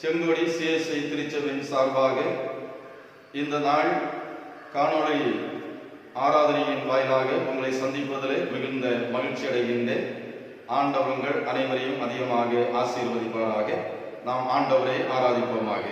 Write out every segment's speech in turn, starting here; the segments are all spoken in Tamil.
செங்கோடி சிஎஸ்ஐ திருச்சபையின் சார்பாக இந்த நாள் காணொளி ஆராதனையின் வாயிலாக உங்களை சந்திப்பதிலே மிகுந்த மகிழ்ச்சி அடைகின்றேன். ஆண்டவர்கள் அனைவரையும் அதிகமாக ஆசீர்வதிப்பவராக. நாம் ஆண்டவரை ஆராதிப்போமாக.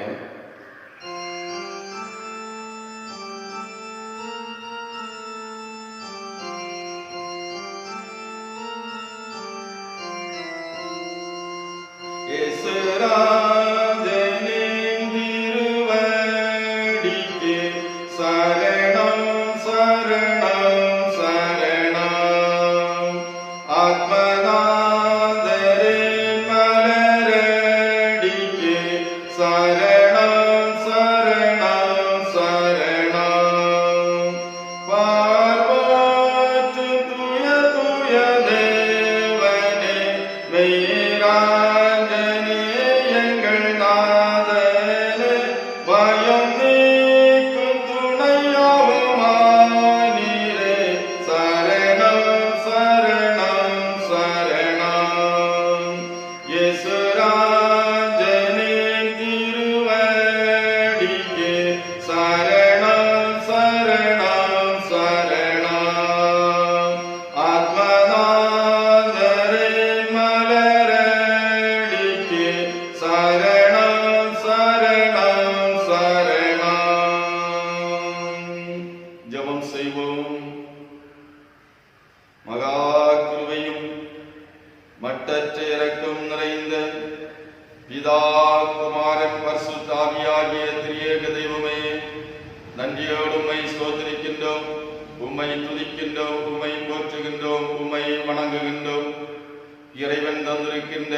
இறைவன் தந்திருக்கின்ற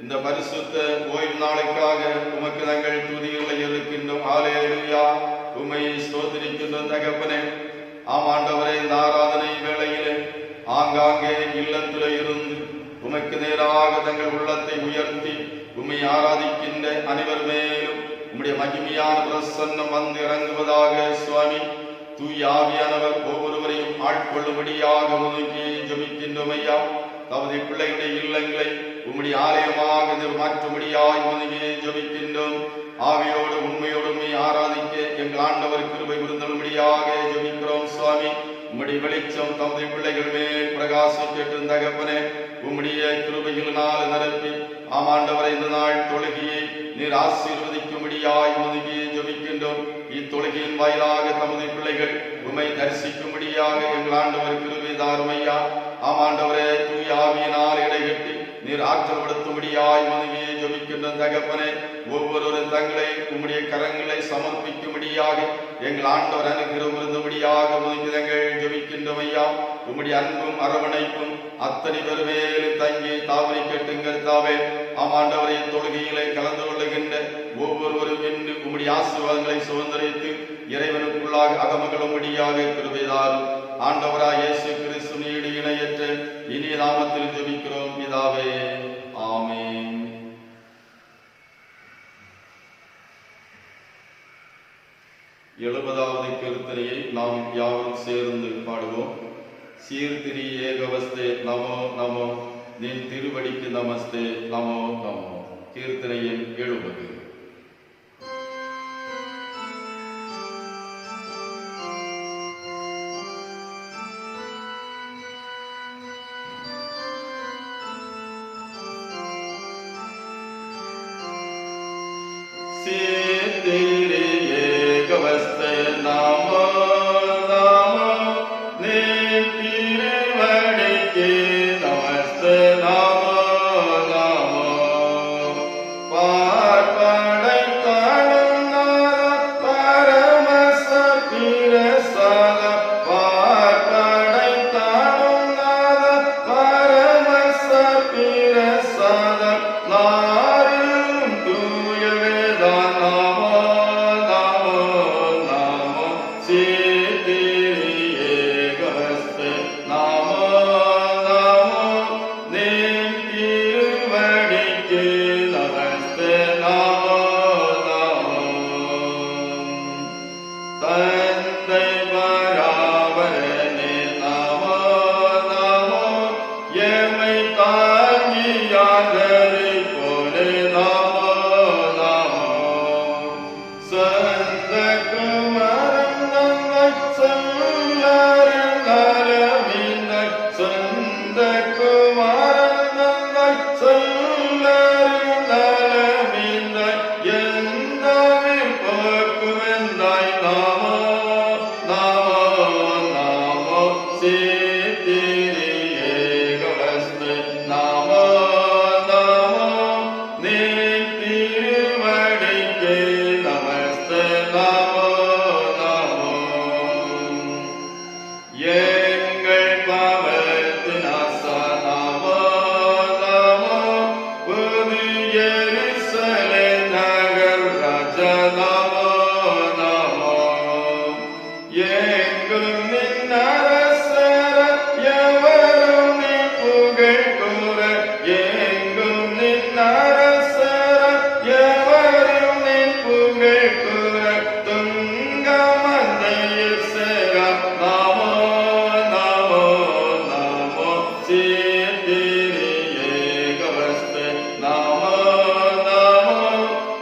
இந்த பரிசுத்த ஓய்வு நாளுக்காக உமக்கு நாங்கள் துதிகளை இருக்கின்றோம். ஹல்லேலூயா. உம்மை ஸ்தோத்திரிக்கின்றோம் தகப்பனே. ஆமாண்டவரே, இந்த ஆராதனை வேளையிலே ஆங்காங்கே இல்லத்திலே இருந்து உமக்கு நேராக தங்கள் உள்ளத்தை உயர்த்தி உம்மை ஆராதிக்கின்ற அனைவர் மேலும் உம்முடைய மகிமையான பிரசன்னம் வந்து இறங்குவதாக. சுவாமி, தூய ஆவியானவர் ஒவ்வொருவரையும் ஆட்கொள்ளும்படியாக முதுகி ஜெபிக்கின்றோம் ஐயா. தமது பிள்ளைகளுடைய இல்லங்களை உம்முடைய ஆலயமாக மாற்றும்படியாய் முதுகி ஜெபிக்கின்றோம். ஆவியோடு உண்மையோடு ஆராதிக்க எங்கள் ஆண்டவர் கிருபை விருந்தலும்படியாக ஜெபிக்கிறோம். சுவாமி, உம்முடைய வெளிச்சம் தமது பிள்ளைகள் மேல் பிரகாசிக்கட்டும் தகப்பனே. உம்முடைய கிருபைகளினால் நிரப்பி ஆமாண்டவரை இந்த நாள் தொழுகையை நீர் ஆசீர்வதிக்கும்படியாய் முதுகி ஜெபிக்கின்றோம். இத்தொழுகையின் வாயிலாக தமது பிள்ளைகள் உம்மை தரிசிக்கும்படியாக எங்கள் ஆண்டவர் கிருபை தாருமையா. ஆமாண்டவரே, தூய ஆவியினால் இடைகட்டி நீர் ஆற்றல் படுத்தும்படியாய் முதுகி ஜெபிக்கின்ற தகப்பனே. ஒவ்வொருவரும் தங்களை உம்முடைய கரங்களை சமர்ப்பிக்கும்படியாக எங்கள் ஆண்டவர் அனுகிரகம் இருந்தபடியாக முதுகி நாங்கள் ஜெபிக்கின்றோம் ஐயா. உம்முடைய அன்பும் அரவணைப்பும் அத்தனை பேர் மேலும் தங்கி தாவரை கேட்டுங்கிறதாவே. ஆமாண்டவரை தொழுகையிலே கலந்து கொள்ளுகின்ற ஒவ்வொருவரும் என்று உம்முடைய ஆசீர்வாதங்களை சுதந்திரித்து இறைவனுக்குள்ளாக அகமகளும்படியாக கிருபைதாரும். ஆண்டவராய் இயேசு கிறிஸ்து நீடு இணையற்ற இனிய நாமத்தில் ஜெபிக்கிறோம் பிதாவே. ஆமென். எழுபதாவது கீர்த்தனையை நாம் யாவரும் சேர்ந்து பாடுவோம். சீர்திரி ஏகவஸ்தே நமோ நமோ, நின் திருவடிக்கு நமஸ்தே நமோ நமோ. கீர்த்தனையின் 70. சீர்திரி ஏகவஸ்தே நமோ நமோ, நின் திருவடிக்கு நமஸ்தே நமோ நமோ. நமஸ்தே நமோ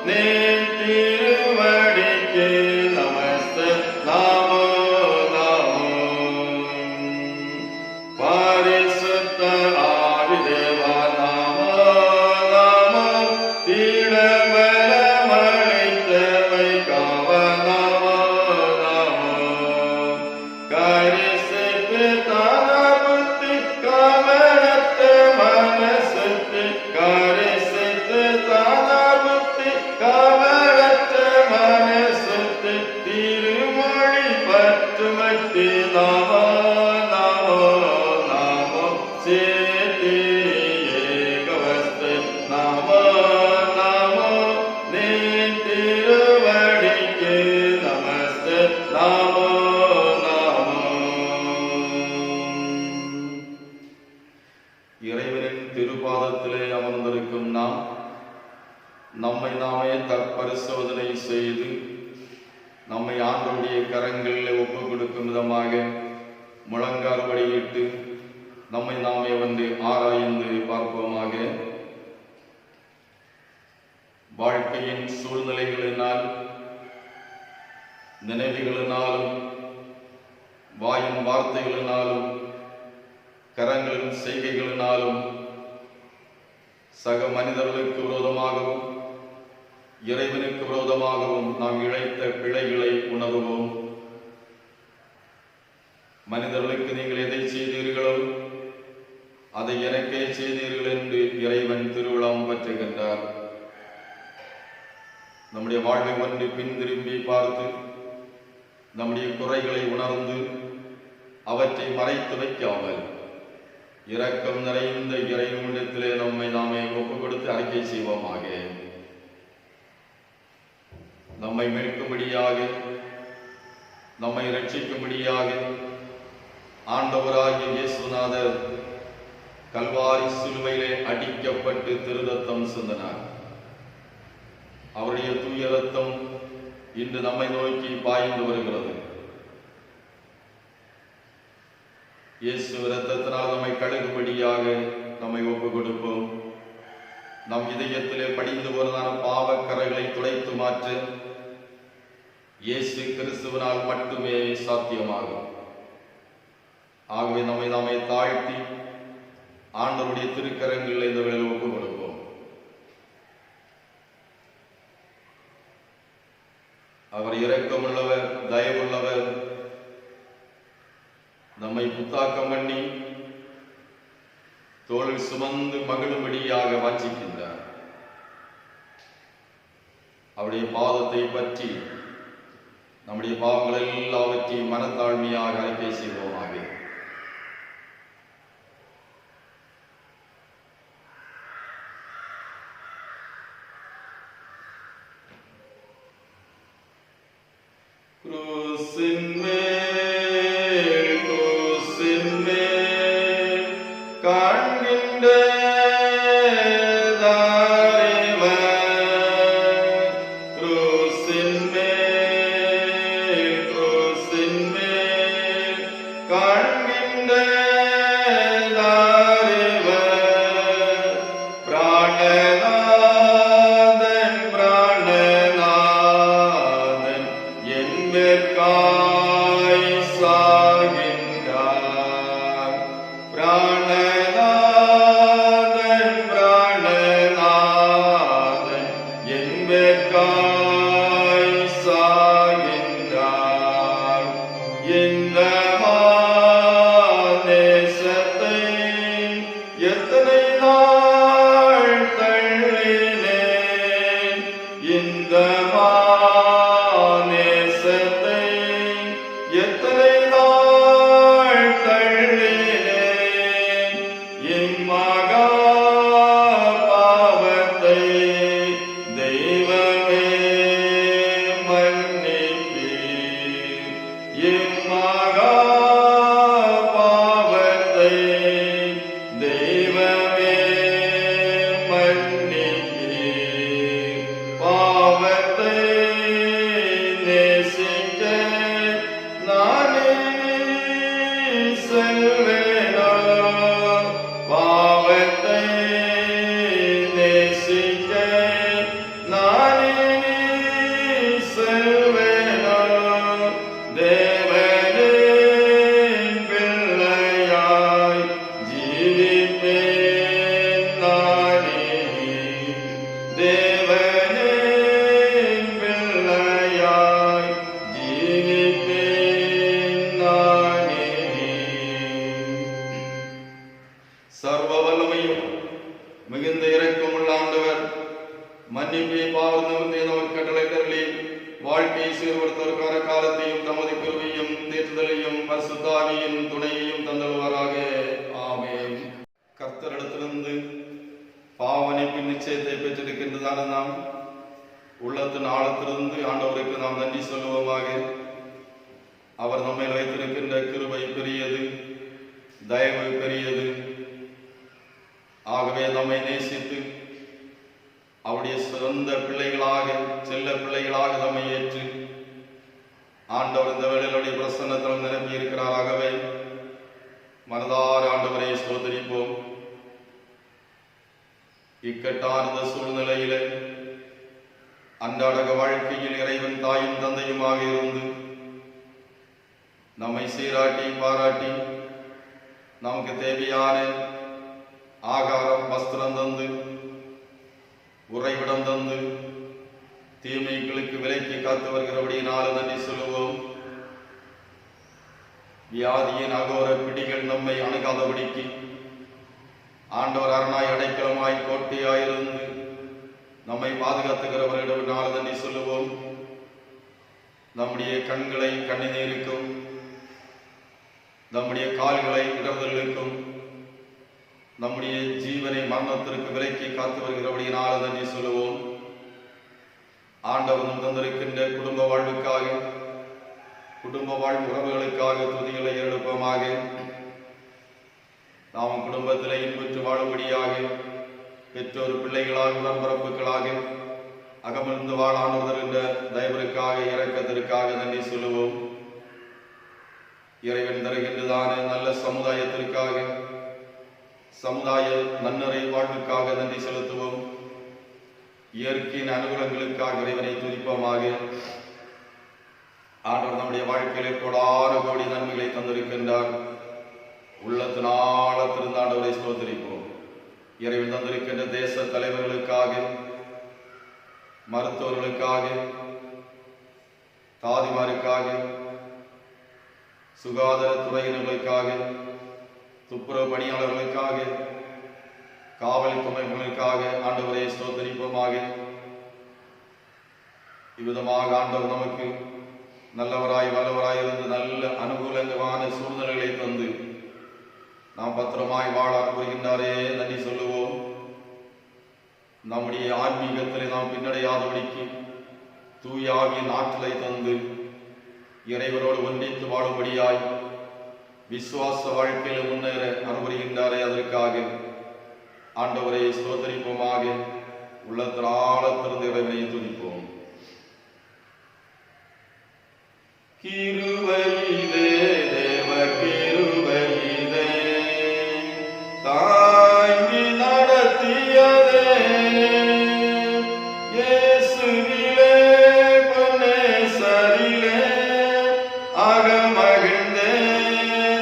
நின் திருவடிக்கு நமஸ்தே நமோ நமோ. பரிசுத்த ஆவிதேவா நமோ நமோ. திடபலமளித்தவை காவ நமோ நமோ. கரிசித்து தனபுத்தி கவனத்த மனசுத்து கரிசித்து தனபுத்தி கவனத்த மனசுத்து திருமொழி பற்றுமத்தி நமோ நமோ நமோ. சேதி ஏகவஸ்து நமோ நமோ. நின் திருவடிக்கு நமஸ்தே நமோ நமோ. இறைவனின் திருப்பாதத்திலே அமர்ந்திருக்கும் நாம் நம்மை நாமே தற்பரிசோதனை செய்து நம்மை ஆண்டவருடைய கரங்களில் ஒப்புக் கொடுக்கும் விதமாக முழங்கால் படியிட்டு நம்மை நாமே வந்து ஆராய்ந்து பார்ப்போமாக. வாழ்க்கையின் சூழ்நிலைகளினால், நினைவுகளினாலும், வாயின் வார்த்தைகளினாலும், கரங்களின் செய்கைகளினாலும் சக மனிதர்களுக்கு விரோதமாகவும் இறைவனுக்கு விரோதமாகவும் நாம் இழைத்த பிழைகளை உணர்வோம். மனிதர்களுக்கு நீங்கள் எதை செய்தீர்களோ அதை எனக்கே செய்தீர்கள் என்று இறைவன் திருவிழாம் பற்றுகின்றார். நம்முடைய வாழ்வை ஒன்று பின் திரும்பி பார்த்து நம்முடைய குறைகளை உணர்ந்து அவற்றை மறைத்து வைக்காமல் இரக்கம் நிறைந்த இறைவனிடத்திலே நம்மை நாமே ஒப்புக் கொடுத்து அறிக்கை செய்வோமாக. நம்மை மீட்கும்படியாக, நம்மை ரட்சிக்கும்படியாக ஆண்டவராகிய இயேசுநாதர் கல்வாரி சிலுவையிலே அடிக்கப்பட்டு திருரத்தம் சிந்தினார். அவருடைய தூய ரத்தம் இன்று நம்மை நோக்கி பாய்ந்து வருகிறது. இயேசு இரத்தத்தினால் நம்மை கழுகும்படியாக நம்மை ஒப்புக் கொடுப்போம். நம் இதயத்திலே படிந்து போனதான பாவக்கரைகளை துடைத்து மாற்ற இயேசு கிறிஸ்துவினால் மட்டுமே சாத்தியமாகும். ஆகவே நம்மை நாமே தாழ்த்தி ஆண்டவருடைய திருக்கரங்களில் இந்த வேளையில் ஒப்புக் கொடுப்போம். அவர் இரக்கமுள்ளவர், தயவுள்ளவர், நம்மை புத்தாக்கம் பண்ணி தோளில் சுமந்து மகிழும்படியாக வாஞ்சிக்கின்றார். அவருடைய பாதத்தை பற்றி நம்முடைய பாவங்கள் எல்லாவற்றையும் மனத்தாழ்மையாக அறிக்கை செய்வோமாக. பாவத்தை வாழ்க்கையை சீர்படுத்துவதற்கான காலத்தையும் தமது கிருபையும் தேற்றுதலையும் பரிசுத்த ஆவியின் துணையையும் தந்தல்வாராக. ஆமென். கர்த்தரிடத்திலிருந்து பாவனைப்பின் நிச்சயத்தை பெற்றிருக்கின்றதான நாம் உள்ளத்தின் ஆழத்திலிருந்து ஆண்டவருக்கு நாம் நன்றி சொல்லுவோமாக. அவர் நம்மை வைத்திருக்கின்ற கிருபை பெரியது, தயவு பெரியது. ஆகவே நம்மை நேசித்து அவருடைய சொந்த பிள்ளைகளாக, செல்ல பிள்ளைகளாக நம்மை ஏற்று ஆண்டவர் இந்த வேளையிலுடைய பிரசன்னத்திலும் நிரப்பி இருக்கிறார். ஆகவே மனதார ஆண்டவரை ஸ்தோத்திரிப்போம். இக்கட்டான சூழ்நிலையிலே அன்றாட வாழ்க்கையில் இறைவன் தாயும் தந்தையுமாக இருந்து நம்மை சீராட்டி பாராட்டி நமக்கு தேவையான ஆகாரம், வஸ்திரம் தந்து, உறைவிடம் தந்து, தீமைகளுக்கு விலைக்கு காத்து வருகிறபடியினால் நன்றி சொல்லுவோம். வியாதியின் அகோர பிடிகள் நம்மை அணுகாதபடிக்கு ஆண்டவர் அரணாய், அடைக்கலமாய், கோட்டையாயிருந்து நம்மை பாதுகாத்துகிறவர்களிடம் நன்றி சொல்லுவோம். நம்முடைய கண்களை கண்ணீருக்கும், நம்முடைய கால்களை இடர்களுக்கும், நம்முடைய ஜீவனை மரணத்திற்கு விலைக்கு காத்து வருகிறபடியினால் நன்றி சொல்லுவோம். ஆண்டவர் தந்திருக்கின்ற குடும்ப வாழ்வுக்காக, குடும்ப வாழ்வு உறவுகளுக்காக துதிகளை எடுப்போமாக. நாம் குடும்பத்திலே இன்புற்று வாழும்படியாக, பெற்றோர் பிள்ளைகளாக, உடன்பிறப்புகளாக அகமிருந்து வாழாண்டுவர் என்ற தயவிற்காக, இரக்கத்திற்காக நன்றி சொல்லுவோம். இறைவன் தருகின்றதான நல்ல சமுதாயத்திற்காக, சமுதாய நன்னறை வாழ்வுக்காக நன்றி செலுத்துவோம். இயற்கையின் அனுகூலங்களுக்காக இறைவனை துதிப்போமாக. ஆண்டவர் நம்முடைய வாழ்க்கையிலே கோடான கோடி நன்மைகளை தந்திருக்கின்றார். உள்ளத்தின் ஆழத்திலிருந்து ஆண்டவரை ஸ்தோத்திரிப்போம். இறைவன் தந்திருக்கின்ற தேச தலைவர்களுக்காக, மருத்துவர்களுக்காக, தாதிமாருக்காக, சுகாதாரத்துறையினர்களுக்காக, துப்புரவு பணியாளர்களுக்காக, காவல் துணைகளுக்காக ஆண்டவரை ஸ்தோத்திரிப்போமாக. இவ்விதமாக ஆண்டவர் நமக்கு நல்லவராய் வல்லவராய் இருந்து நல்ல அனுகூலமான சூழ்நிலைகளை தந்து நாம் பத்திரமாய் வாழ கூறுகின்றாரே நன்றி சொல்லுவோம். நம்முடைய ஆன்மீகத்திலே நாம் பின்னடையாதபடிக்கு தூய ஆவியின் ஆற்றலை தந்து இறைவனோடு ஒன்றித்து வாழும்படியாய் விசுவாச வாழ்க்கையில் முன்னேற அனுபவிக்கின்றாரே, அதற்காக ஆண்டவரை ஸ்தோத்திரிப்போமாக. உள்ளத்தில் ஆழத்திலிருந்து இறைவனை துதிப்போம். கிருபையிலே தேவ கிருபையிலே தாங்கி நடத்தியதே, இயேசுவிலே பொன்னேசரிலே அகமகிழ்ந்தே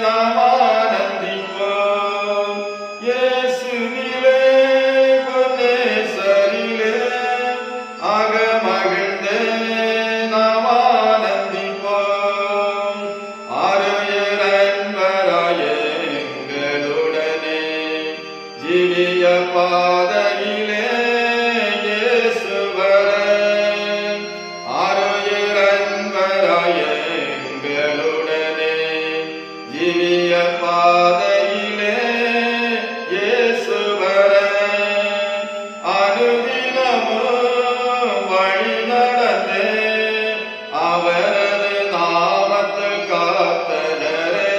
நாம் ஆனந்திப்போம். இயேசுவிலே பொன்னேசரிலே அகமகிழ்ந்தே நாம் ஆனந்திப்போம். ஆரோயரன்பராய எங்களுடனே ஜீவிய பாதையிலே இயேசு வர, ஆரோயரன்பராய எங்களுடனே ஜீவிய பாதையிலே இயேசு வர, அனுதினமும் வழி நடந்தே அவரது நாமத்தில் காத்தனரே,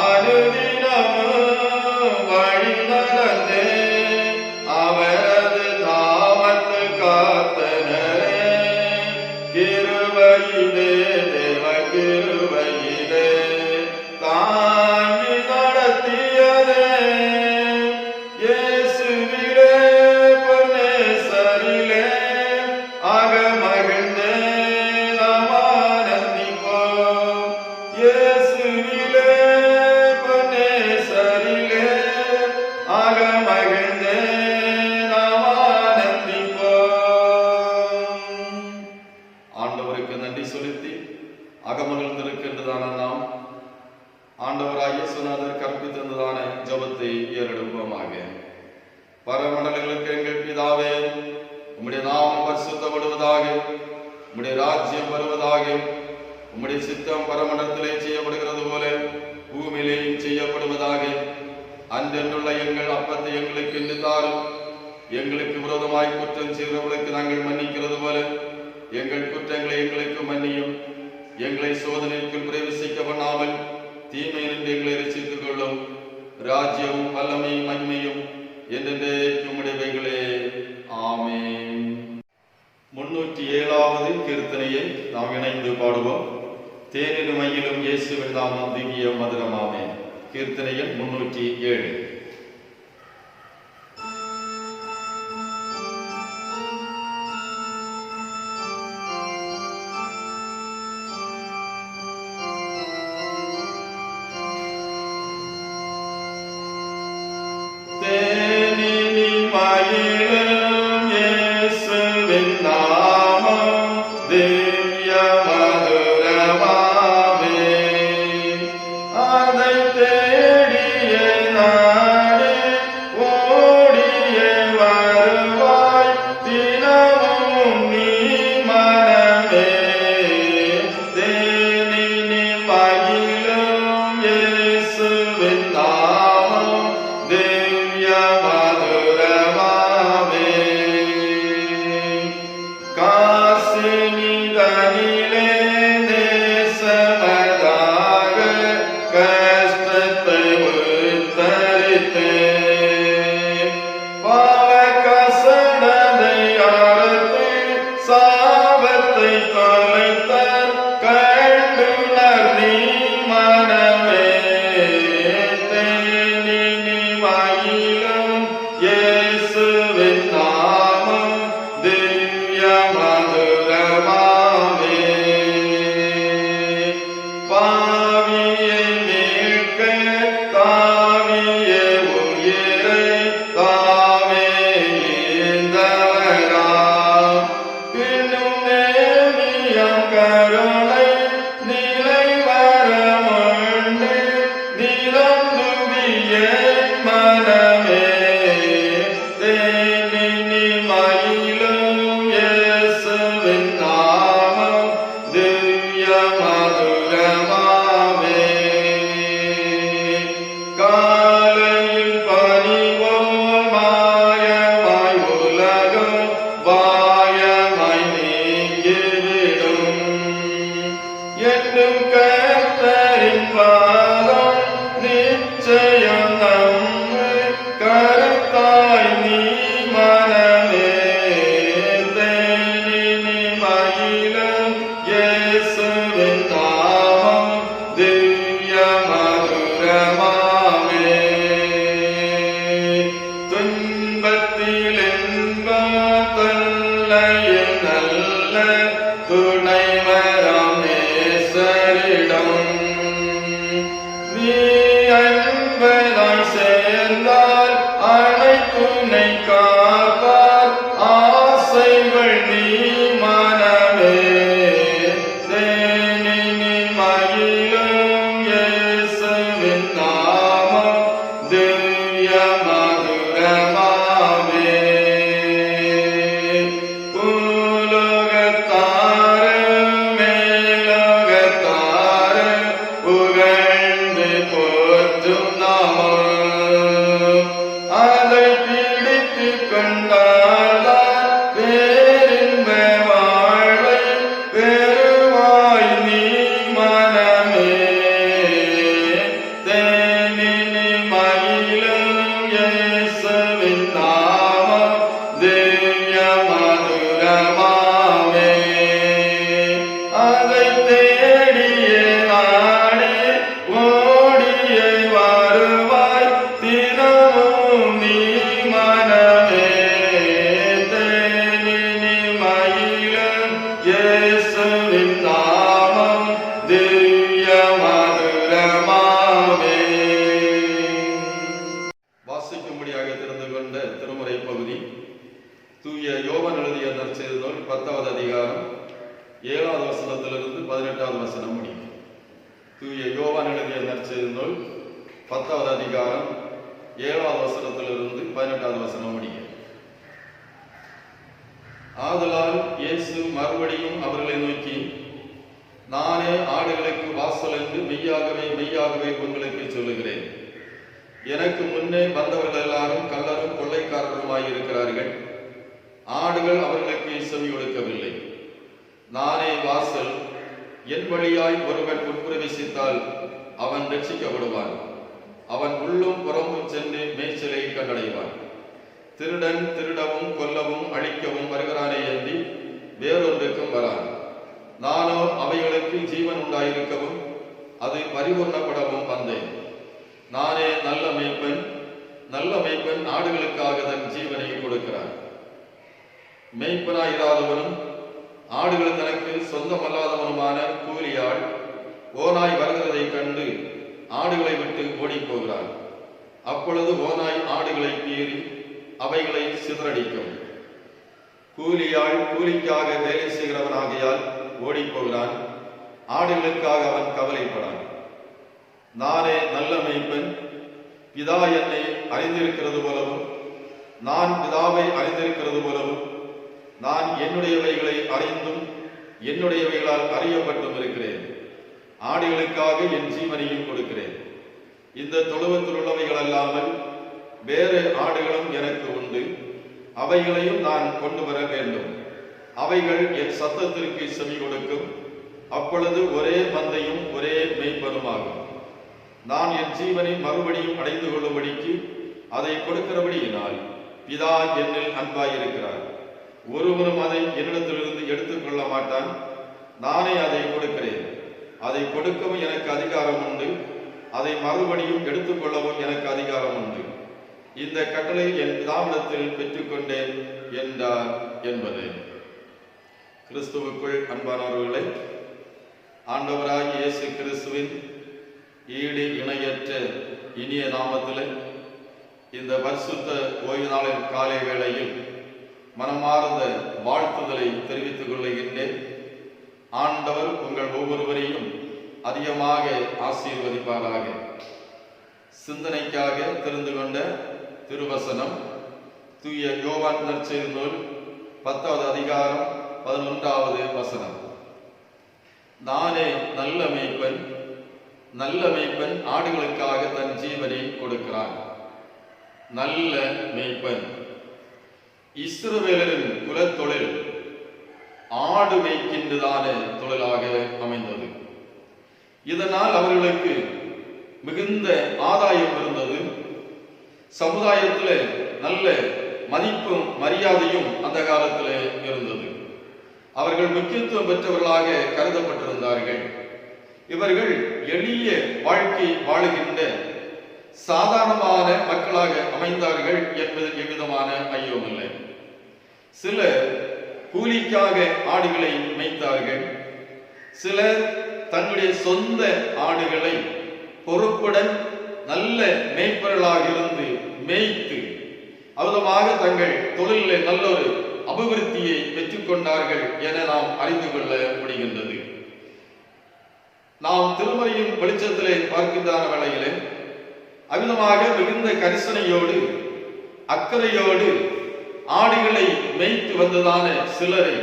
அனுதினமும் வழி நடந்தே அவரது நாமத்தில் காத்தனரே. கிருபையிலே தேவ கிருபையிலே தாங்கி நடத்தியதே, இயேசுவிலே பொன்னேசரிலே அகமகிழ்ந்தே நாம் ஆனந்திப்போம். இயேசுவிலே பொன்னேசரிலே அகமகிழ்ந்தே நாம் ஆனந்திப்போம். ஆண்டவருக்கு நன்றி செலுத்தி அகமகிழ்ந்திருக்கின்றதான நாம் ஆண்டவராய் இயேசுநாதர் கற்பித்ததான ஜெபத்தை ஏறெடுப்போமாக. பரமண்டலங்களுக்கு எங்கள் பிதாவே, உம்முடைய நாமம் பரிசுத்தப்படுவதாக, உம்முடைய ராஜ்யம் வருவதாக. உம்முடைய சித்தம் பரமண்டலத்திலே செய்யப்படுகிறது போல பூமியிலேயும் செய்யப்படுவதாக. அன்றென்றுள்ள எங்கள் அப்பத்தை எங்களுக்கு இன்று தாரும். எங்களுக்கு விரோதமாய் குற்றம் செய்கிறவர்களுக்கு நாங்கள் மன்னிக்கிறது போல எங்கள் குற்றங்களை எங்களுக்கு மன்னியும். எங்களை சோதனைக்குள் பிரவேசிக்க பண்ணாமல் தீமையினின்று எங்களை ரசித்துக் கொள்ளும். ராஜ்யமும் வல்லமையும் மகிமையும் என்றென்றைக்கும் உம்முடையவைகளே. ஆமென். 307வது கீர்த்தனையை நாம் இணைந்து பாடுவோம். தேனிலும் மயிலும் இயேசுவின் நாமம் திவ்ய மதுரமாமே. கீர்த்தனையில் 307. ஆதலால் இயேசு மறுபடியும் அவர்களை நானே ஆடுகளுக்கு வாசல் என்று மெய்யாகவே மெய்யாகவே உங்களுக்கு சொல்லுகிறேன். எனக்கு முன்னே வந்தவர்கள் எல்லாரும் கள்ளரும் கொள்ளைக்காரருமாயிருக்கிறார்கள். ஆடுகள் அவர்களுக்கு செவி கொடுக்கவில்லை. நானே வாசல். என் வழியாய் ஒருவன் உட்பிரவேசித்தால் அவன் ரட்சிக்கப்படுவான். அவன் உள்ளும் புறமும் சென்று மேய்ச்சலை கண்டடைவான். திருடன் திருடவும் கொல்லவும் அழிக்கவும் வருகிறானே அன்றி வேறொன்றுக்கும் வரான். நானோ அவைகளுக்கு ஜீவன் உண்டாயிருக்கவும் அது பரிபூர்ணப்படவும் வந்தேன். நானே நல்ல மேய்ப்பன். நல்ல மேய்ப்பன் ஆடுகளுக்காக தன் ஜீவனை கொடுக்கிறான். மேய்ப்பனாயிராதவனும் ஆடுகள் தனக்கு சொந்தமல்லாதவனுமான கூலியாள் ஓநாய் வருகிறதை கண்டு ஆடுகளை விட்டு ஓடி போகிறான். அப்பொழுது ஓநாய் ஆடுகளை கீறி அவைகளை சிதறடிக்கும். கூலியாள் கூலிக்காக வேலை செய்கிறவனாகையால் ஓடி போகிறான். ஆடுகளுக்காக அவன் கவலைப்படான். நானே நல்ல மேய்ப்பன். பிதா என்னை அறிந்திருக்கிறது போலவும் நான் பிதாவை அறிந்திருக்கிறது போலவும் நான் என்னுடையவைகளை அறிந்தும் என்னுடையவைகளால் அறியப்பட்டும் இருக்கிறேன். ஆடுகளுக்காக என் ஜீவனையும் கொடுக்கிறேன். இந்த தொழுவத்தில் உள்ளவைகள் அல்லாமல் வேறு ஆடுகளும் எனக்கு உண்டு. அவைகளையும் நான் கொண்டு வர வேண்டும். அவைகள் என் சத்தத்திற்கு செவி கொடுக்கும். அப்பொழுது ஒரே மந்தையும் ஒரே மேய்ப்பனுமாகும். நான் என் ஜீவனை மறுபடியும் அடைந்து கொள்ளும்படிக்கு அதை கொடுக்கிறபடியினால் பிதா என்னில் அன்பாயிருக்கிறார். ஒருவரும் அதை என்னிடத்திலிருந்து எடுத்துக்கொள்ள மாட்டான். நானே அதை கொடுக்கிறேன். அதை கொடுக்கவும் எனக்கு அதிகாரம் உண்டு. அதை மறுபடியும் எடுத்துக்கொள்ளவும் எனக்கு அதிகாரம் உண்டு. இந்த கட்டளை என் பிதாவிடத்தில் பெற்றுக்கொண்டேன் என்றார் என்பது. கிறிஸ்துவுக்குள் அன்பானவர்களே, ஆண்டவராகிய இயேசு கிறிஸ்துவின் ஈடு இணையற்ற இனிய நாமத்திலே இந்த பரிசுத்த ஓய்வு நாளின் காலை வேளையில் மனமார்ந்த வாழ்த்துதலை தெரிவித்துக் கொள்கின்றேன். ஆண்டவர் உங்கள் ஒவ்வொருவரையும் அதிகமாக ஆசீர்வதிப்பாராக. சிந்தனைக்காக தெரிந்து கொண்ட திருவசனம் தூய யோவான் நற்செய்தி நூல் 10வது அதிகாரம் 11வது வசனம். நானே நல்ல மேய்ப்பன். நல்ல மேய்ப்பன் ஆடுகளுக்காக தன் ஜீவனை கொடுக்கிறான். நல்ல மேய்ப்பன். இஸ்ரவேலரின் குலத்தொழில் ஆடு மேய்க்கின்றதான தொழிலாக அமைந்தது. இதனால் அவர்களுக்கு மிகுந்த ஆதாயம் இருந்தது. சமுதாயத்தில் நல்ல மதிப்பும் மரியாதையும் அந்த காலத்தில் இருந்தது. அவர்கள் முக்கியத்துவம் பெற்றவர்களாக கருதப்பட்டிருந்தார்கள். இவர்கள் எளிய வாழ்க்கை வாழுகின்ற சாதாரணமான மக்களாக அமைந்தார்கள் என்பதில் எவ்விதமான ஐயமில்லை. சிலர் கூலிக்காக ஆடுகளை மேய்த்தார்கள். சிலர் தன்னுடைய சொந்த ஆடுகளை பொறுப்புடன் நல்ல மேய்ப்பர்களாக இருந்து மேய்த்து அவ்விதமாக தங்கள் தொழிலில் நல்ல ஒரு அபிவிருத்தியை பெற்றுக் கொண்டார்கள் என நாம் அறிந்து கொள்ள முடிகின்றது. நாம் திருமறையின் வெளிச்சத்திலே பார்க்கின்ற வேளையிலே அவ்விதமாக மிகுந்த கரிசனையோடு அக்கறையோடு ஆடுகளை மேய்த்து வந்ததான சிலரை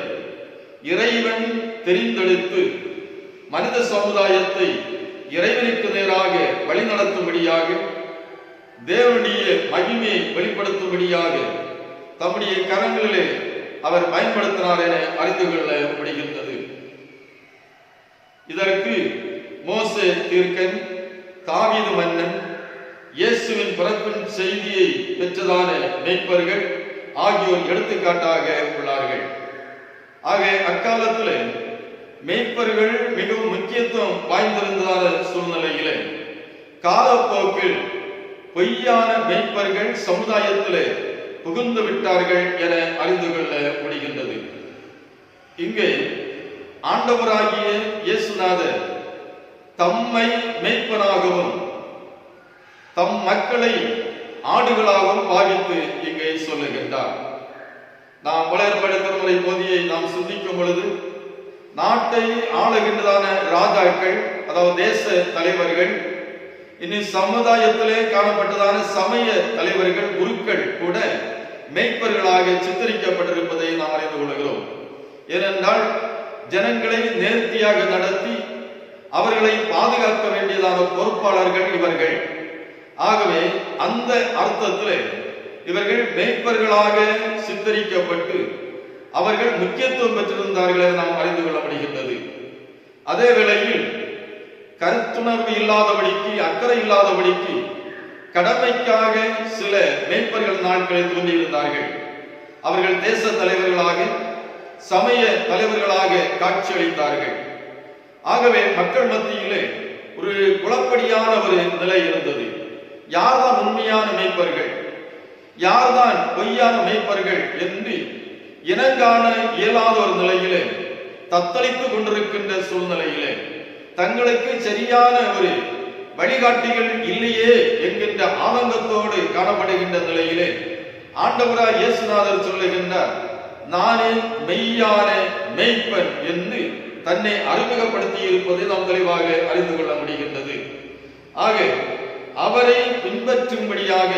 இறைவன் தெரிந்தெடுத்து மனித சமுதாயத்தை இறைவனுக்கு நேராக வழிநடத்தும்படியாக தேவனுடைய மகிமையை வெளிப்படுத்தும்படியாக தம்முடைய கரங்களிலே அவர் பயன்படுத்தினார் என அறிந்து கொள்ள முடிகின்றது. இதற்கு மோசே தீர்க்கன், தாவீது மன்னன், இயேசுவின் பிறப்பின் செய்தியை பெற்றதான மேய்ப்பர்கள் ஆகியோர் எடுத்துக்காட்டாக உள்ளார்கள். ஆக அக்காலத்தில் மேய்ப்பர்கள் மிகவும் முக்கியத்துவம் வாய்ந்திருந்ததான சூழ்நிலையிலே காலப்போக்கில் பொய்யான மேய்ப்பர்கள் சமுதாயத்திலே புகுந்து விட்டார்கள் என அறிந்து கொள்ள முடிகின்றது. இங்கே ஆண்டவராகிய இயேசுநாதர் தம்மை மேய்ப்பனாகவும் தம் மக்களை ஆடுகளாகவும் பாவித்து இங்கே சொல்லுகின்றார். நாம் பழைய திருமறை போதியை நாம் சிந்திக்கும் பொழுது நாட்டை ஆளுகின்றதான ராஜாக்கள், அதாவது தேச தலைவர்கள், இனி சமுதாயத்திலே காணப்பட்டதான சமய தலைவர்கள், குருக்கள் கூட மேய்ப்பர்களாக சித்தரிக்கப்பட்டிருப்பதை நாம் அறிந்து கொள்கிறோம். ஏனென்றால் ஜனங்களை நேர்த்தியாக நடத்தி அவர்களை பாதுகாக்க வேண்டியதான பொறுப்பாளர்கள் இவர்கள். ஆகவே அந்த அர்த்தத்தில் இவர்கள் மேய்ப்பர்களாக சித்தரிக்கப்பட்டு அவர்கள் முக்கியத்துவம் பெற்றிருந்தார்கள் என நாம் அறிந்து கொள்ள முடிகின்றது. அதே வேளையில் கருத்துணர்வு இல்லாதபடிக்கு, அக்கறை இல்லாதபடிக்கு கடமைக்காக சில மேய்ப்பர்கள் நாட்களில் தோன்றியிருந்தார்கள். அவர்கள் தேச தலைவர்களாக, சமய தலைவர்களாக காட்சியளித்தார்கள். ஆகவே மக்கள் மத்தியிலே ஒரு குழப்படியான ஒரு நிலை இருந்தது. யார்தான் உண்மையான மேய்ப்பர்கள், யார்தான் பொய்யான மேய்ப்பர்கள் என்று இனங்காண இயலாத ஒரு நிலையிலே, தத்தளித்துக் கொண்டிருக்கின்ற சூழ்நிலையிலே, தங்களுக்கு சரியான ஒரு வழிகாட்டிகள் இல்லையே என்கின்ற ஆனந்தத்தோடு காணப்படுகின்ற நிலையிலே ஆண்டவராய் இயேசுநாதர் சொல்லுகின்றார், நானே மெய்யான மேய்ப்பன் என்று தன்னை அறிமுகப்படுத்தி இருப்பதை நாம் தெளிவாக அறிந்து கொள்ள முடிகின்றது. ஆக அவரை பின்பற்றும்படியாக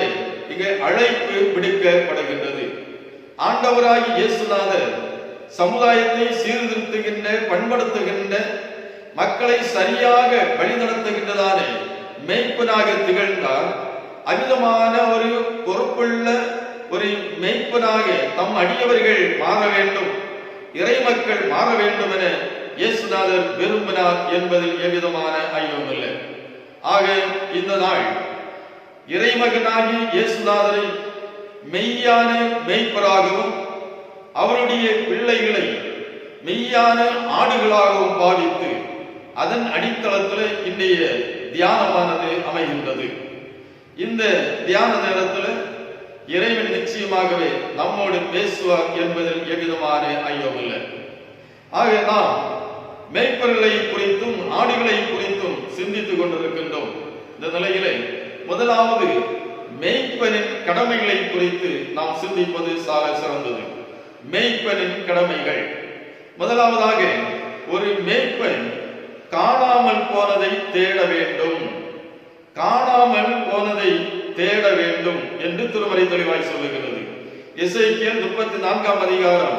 இங்கே அழைப்பு விடுக்கப்படுகின்றது. ஆண்டவராகி இயேசுநாதர் சமுதாயத்தை சீர்திருத்துகின்ற, பண்படுத்துகின்ற, மக்களை சரியாக வழிநடத்துகின்றதான மேய்ப்பனாக திகழ்ந்தார். அமிதமான ஒரு பொறுப்புள்ள ஒரு மேய்ப்பனாக தம் அடியவர்கள் மாற வேண்டும், இறை மக்கள் மாற வேண்டும் என இயேசுநாதர் விரும்பினார் என்பதில் எவ்விதமான ஐயமில்லை. ஆக இந்த நாள் இறைமகனாகி இயேசுநாதரை மெய்யான மேய்ப்பராகவும் அவருடைய பிள்ளைகளை மெய்யான ஆடுகளாகவும் பாவித்து அதன் அடித்தளத்தில் இன்றைய தியானமானது அமைகின்றது. இந்த தியான நேரத்தில் இறைவன் நிச்சயமாகவே நம்மோடு பேசுவார் என்பதில் எவ்விதமான ஐயமில்லை. ஆக நாம் மேய்ப்பர்களை குறித்தும் ஆடுகளை குறித்தும் சிந்தித்துக் கொண்டிருக்கின்றோம். இந்த நிலையிலே முதலாவது மேய்ப்பனின் கடமைகளை குறித்து நாம் சிந்திப்பது சால சிறந்தது. மேய்ப்பனின் கடமைகள். முதலாவதாக ஒரு மேய்ப்பன் காணாமல் போனதை தேட வேண்டும், காணாமல் போனதை தேட வேண்டும் என்று திருமறை தெளிவாய் சொல்லுகிறது. எசேக்கியேல் 34ஆம் அதிகாரம்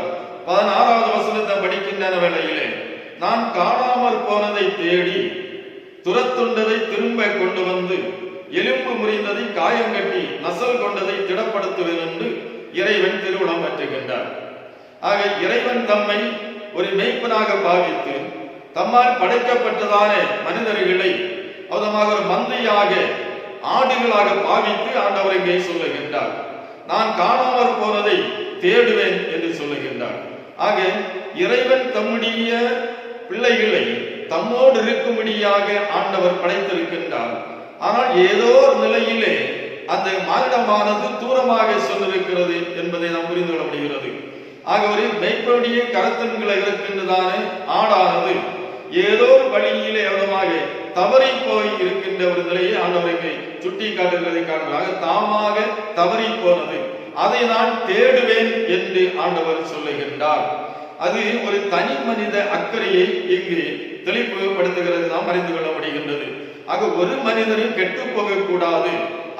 16வது வசனத்தை படிக்கின்ற வேளையிலே, நான் காணாமல் போனதை தேடி துரத்துண்டதை திரும்ப கொண்டு வந்து எலும்பு முறிந்ததை காயங்கட்டி நசல் கொண்டதை திடப்படுத்துவேன் என்று இறைவன் திருவுளம் பெற்றுகின்றார். ஆக இறைவன் தம்மை ஒரு மேய்ப்பனாக பாவித்து தம்மால் படைக்கப்பட்டதான மனிதர்களை அவதமாக ஒரு மந்தையாக, ஆடுகளாக பாவித்து ஆண்டவர் இங்கே சொல்லுகின்றார். நான் காணாமற் போனதை தேடுவேன் என்று சொல்லுகின்றார். ஆக இறைவன் தம்முடைய பிள்ளைகளை தம்மோடு இருக்கும்படியாக ஆண்டவர் படைத்திருக்கின்றார். ஆனால் ஏதோ ஒரு நிலையிலே அந்த மானிடமானது தூரமாக சென்றிருக்கிறது என்பதை நாம் புரிந்து கொள்ள முடிகிறது. ஆக ஒரு மேய்ப்பனுடைய கரத்தன்களை இருக்கின்றதான ஆடானது ஏதோ ஒரு வழியிலே அவதமாக தவறி போய் இருக்கின்ற ஒரு நிலையை ஆண்டவரை சுட்டி காட்டுகிறதை காட்டுகிறாங்க. தாமாக தவறி போனது, அதை நான் தேடுவேன் என்று ஆண்டவர் சொல்லுகின்றார். அது ஒரு தனி மனித அக்கறையை இங்கு தெளிவுபடுத்துகிறது, நாம் அறிந்து கொள்ள முடிகின்றது. ஆக ஒரு மனிதனும் கெட்டு போகக்கூடாது,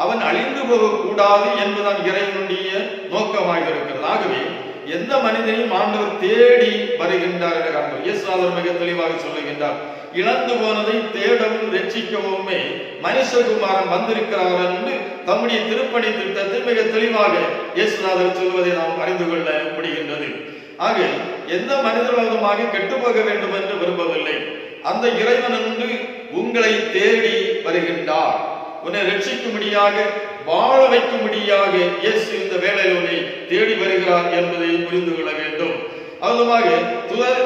அவன் அழிந்து போகக்கூடாது என்பதுதான் இறைவனுடைய நோக்கமாக இருக்கிறது. ஆகவே எந்த மனிதனையும் ஆண்டவர் தேடி வருகின்றார் என காண்கிறோம். இயேசுநாதர் மிக தெளிவாக சொல்லுகின்றார், இழந்து போனதை தேடவும் ரட்சிக்கவுமே மனுஷகுமாரன் வந்திருக்கிறார் என்று தம்முடைய திருப்பணி திட்டத்தை மிக தெளிவாக இயேசுநாதர் சொல்வதை நாம் அறிந்து கொள்ள முடிகின்றது. ஆக எந்த மனிதர்களுமாக கெட்டு போக வேண்டும் என்று விரும்பவில்லை. அந்த இறைவன் என்று உங்களை தேடி வருகின்றார். உன்னை ரட்சிக்கும்படியாக, வாழ வைக்கும்படியாக இயேசு இந்த வேளையில் உன்னை தேடி வருகிறார் என்பதை புரிந்து கொள்ள வேண்டும். அதுமாக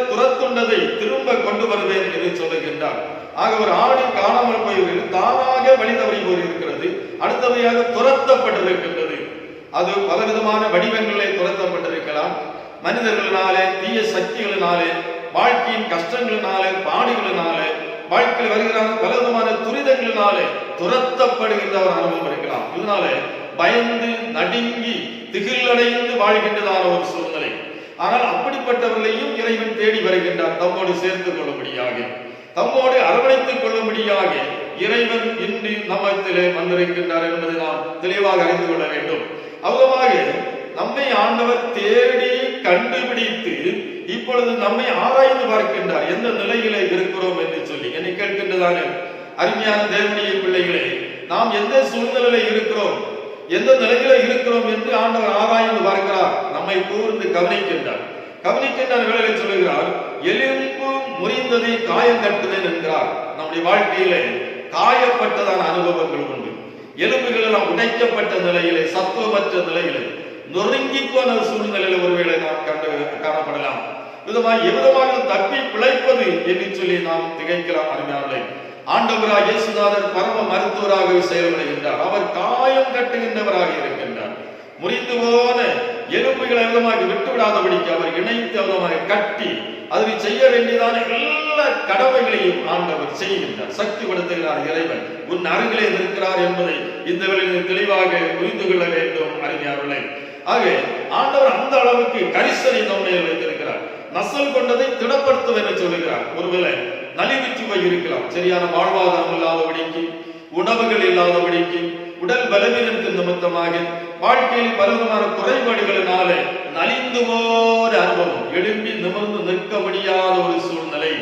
துரத்துண்டதை திரும்ப கொண்டு வருவேன் என்று சொல்லுகின்றார். ஆக ஒரு ஆடு காணாமல் போய்விடுகிறது, தானாக வழி தவறி போயிருக்கிறது, அடுத்தவையாக துரத்தப்பட்டிருக்கின்றது. அது பலவிதமான வடிவங்களிலே துரத்தப்பட்டிருக்கலாம். மனிதர்களினாலே, தீய சக்திகளினாலே, வாழ்க்கையின் கஷ்டங்களினாலே, பாடுகளினாலே, வாழ்க்கையில் வருகிறான பலவிதமான துரிதங்களினாலே துரத்தப்படுகின்ற ஒரு அனுபவம் இருக்கலாம். இதனால பயந்து நடுங்கி திகிலடைந்து வாழ்கின்றதான ஒரு சூழ்நிலை. ஆனால் அப்படிப்பட்டவர்களையும் இறைவன் தேடி வருகின்றார், தம்மோடு சேர்த்துக் கொள்ளும்படியாக, தம்மோடு அரவணைத்துக் கொள்ளும்படியாக இறைவன் இன்று நம்மத்திலே வந்திருக்கின்றார் என்பதை நாம் தெளிவாக அறிந்து கொள்ள வேண்டும். அவ்வளவாக நம்மை ஆண்டவர் தேடி கண்டுபிடித்து இப்பொழுது நம்மை ஆராய்ந்து பார்க்கின்றார், எந்த நிலையிலே இருக்கிறோம் என்று சொல்லி. என்னை கேட்கின்றதான அருமையான தேவனுடைய பிள்ளைகளே, நாம் எந்த சூழ்நிலையில இருக்கிறோம், எந்த நிலையில இருக்கிறோம் என்று ஆண்டவர் ஆராய்ந்து பார்க்கிறார், நம்மை கூர்ந்து கவனிக்கின்றார். கவனிக்கின்ற வேளையிலே சொல்லுகிறார், எலும்பு முறிந்ததை காயம் கட்டுதேன் என்கிறார். நம்முடைய வாழ்க்கையிலே காயப்பட்டதான அனுபவங்கள் உண்டு. எலும்புகள் எல்லாம் உடைக்கப்பட்ட நிலையிலே, சத்துவமற்ற நிலையிலே, நொறுங்கி போன சூழ்நிலையில ஒருவேளை நாம் காணப்படலாம். எவ்விதமாக தப்பி பிழைப்பது என்று சொல்லி நாம் திகைக்கலாம். அருமையானவர்களே, ஆண்டவராக இயேசுநாதர் பரம மருத்துவராக செயல்படுகின்றார். அவர் காயம் கட்டுகின்றவராக இருக்கின்றார். முறிந்து போன எலும்புகளை விதமாக விட்டுவிடாதபடிக்கு அவர் இணைத்து விதமாக கட்டி அதில் செய்ய வேண்டியதான எல்லா கடமைகளையும் ஆண்டவர் செய்கின்றார். சக்தி கொடுத்துகிறார் இறைவன். உன் அருகிலே இருக்கிறார் என்பதை இந்த வேளையில் தெளிவாக புரிந்து கொள்ள வேண்டும் அறிஞர்களே. ஆக ஆண்டவர் அந்த அளவுக்கு கரிசனை நம்மை வைத்திருக்கிறார். நசல் கொண்டதை திடப்படுத்தும் என்று சொல்லுகிறார். ஒருவேளை நலிவுற்று போய் இருக்கலாம், சரியான வாழ்வாதாரம் இல்லாதபடிக்கு, உணவுகள் இல்லாதபடிக்கு, உடல் பலவீனத்தின் நிமித்தமாக வாழ்க்கையில் பலவிதமான குறைபாடுகளினாலே நலிந்து போன அனுபவம், எழும்பி நிமிர்ந்து நிற்க முடியாத ஒரு சூழ்நிலை,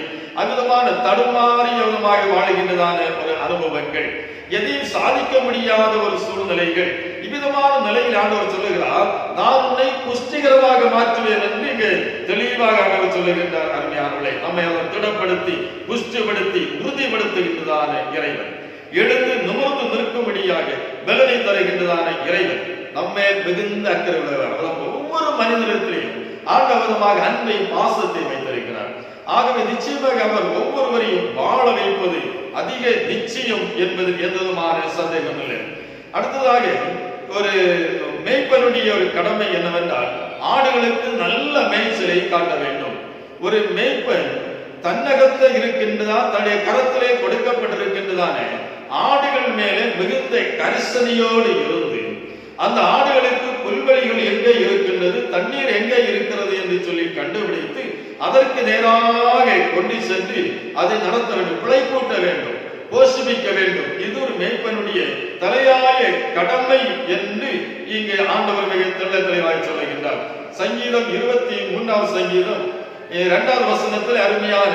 அவ்விதமான தடுமாறியவனமாக வாழ்கின்றதான ஒரு அனுபவங்கள், எதையும் சாதிக்க முடியாத ஒரு சூழ்நிலைகள், இவ்விதமான நிலையில் ஆண்டவர் சொல்லுகிறார், நான் உன்னை புஷ்டிகரமாக மாற்றுவேன் என்று இங்கு தெளிவாக ஆண்டவர் சொல்லுகின்றார். அருமையானவர்களே, நம்மை அவர் திடப்படுத்தி புஷ்டிப்படுத்தி உறுதிப்படுத்துகின்றதான இறைவன், எழுந்து நிமிர்ந்து நிற்கும்படியாக பலனை தருகின்றதான இறைவன் நம்மை மிகுந்த அக்கறை உள்ளவர். ஒவ்வொரு மனிதனிடத்திலையும் ஆண்டவரமாக அன்பை பாசத்தை வைத்திருக்கிறார். ஆகவே நிச்சயமாக அவர் ஒவ்வொருவரையும் வாழ வைப்பது அதிக நிச்சயம் என்பதில் எந்த விதமான சந்தேகம் இல்லை. அடுத்ததாக ஒரு மேய்ப்பனுடைய ஒரு கடமை என்னவென்றால், ஆடுகளுக்கு நல்ல மேய்ச்சலை காட்ட வேண்டும். ஒரு மேய்ப்பன் தன்னகத்தில் இருக்கின்றதா, தன்னுடைய கரத்திலே கொடுக்கப்பட்டிருக்கின்றதான ஆடுகள் மேலே மிகுந்த கரிசனையோடு இருந்து அந்த ஆடுகளுக்கு புல்வெளிகள் எங்கே இருக்கின்றது, தண்ணீர் எங்கே இருக்கிறது என்று சொல்லி கண்டுபிடித்து அதற்கு நேராக கொண்டு சென்று அதை நடத்த வேண்டும், பிழைப்பூட்ட வேண்டும், போஷிப்பிக்க வேண்டும். இது ஒரு மேய்ப்பனுடைய தலையாய கடமை என்று இங்கே ஆண்டவர் மிக தெளிவாக சொல்லுகின்றார். சங்கீதம் 23 சங்கீதம் 2வது வசனத்தில் அருமையான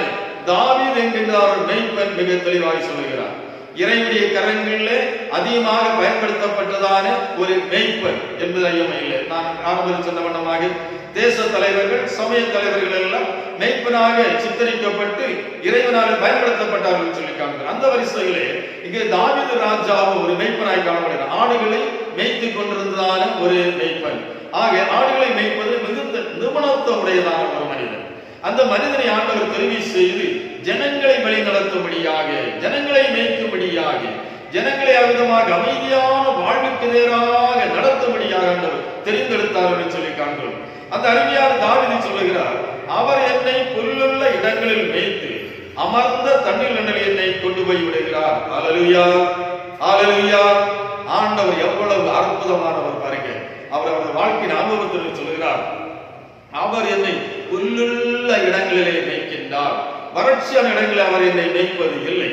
தாவீது என்கின்ற மேய்ப்பன் மிக தெளிவாக சொல்லுகிறார். இறைவனுடைய கரங்களிலே அதிகமாக பயன்படுத்தப்பட்டதான ஒரு மேய்ப்பன் என்பது ஐயமே இல்லை. நான் ஆரம்பத்தில் சொன்ன வண்ணமாக தேச தலைவர்கள், சமய தலைவர்கள் எல்லாம் மேய்ப்பனாக சித்தரிக்கப்பட்டு இறைவனால் பயன்படுத்தப்பட்டார்கள் சொல்லி காண்கிறார். அந்த வரிசையிலே இங்கே தாவீது ராஜாவும் ஒரு மேய்ப்பனாய் காணப்படுகிறார். ஆடுகளை மேய்த்து கொண்டிருந்ததான ஒரு மேய்ப்பன். ஆக ஆடுகளை மேய்ப்பது மிகுந்த நிபுணத்துவம் உடையதான ஒரு மனிதன். அந்த மனிதனை ஆண்டவர் தெரிவு செய்து ஜனங்களை வழி நடத்தும்படியாக, ஜனங்களை மேய்க்கும்படியாக, ஜனங்களை அவிதமாக அமைதியான வாழ்வுக்கு நேராக நடத்தும்படியாக ஆண்டவர் தெரிந்தெடுத்தார் என்று சொல்லி காண்கிறோம். அந்த அருமையான தாவீது சொல்லுகிறார், அவர் என்னை புல்லுள்ள இடங்களில் மேய்த்து அமர்ந்த தண்ணீர் நிலையில் என்னை கொண்டு போய் விடுகிறார். அல்லேலூயா, அல்லேலூயா. ஆண்டவர் எவ்வளவு அற்புதமானவர் பாருங்க. அவர் அவருடைய வாழ்க்கையின் அனுபவத்தில் சொல்லுகிறார், அவர் என்னை புல்லுள்ள இடங்களிலே மேய்க்கின்றார். வறட்சியான இடங்களில் அவர் என்னை மேய்ப்பது இல்லை,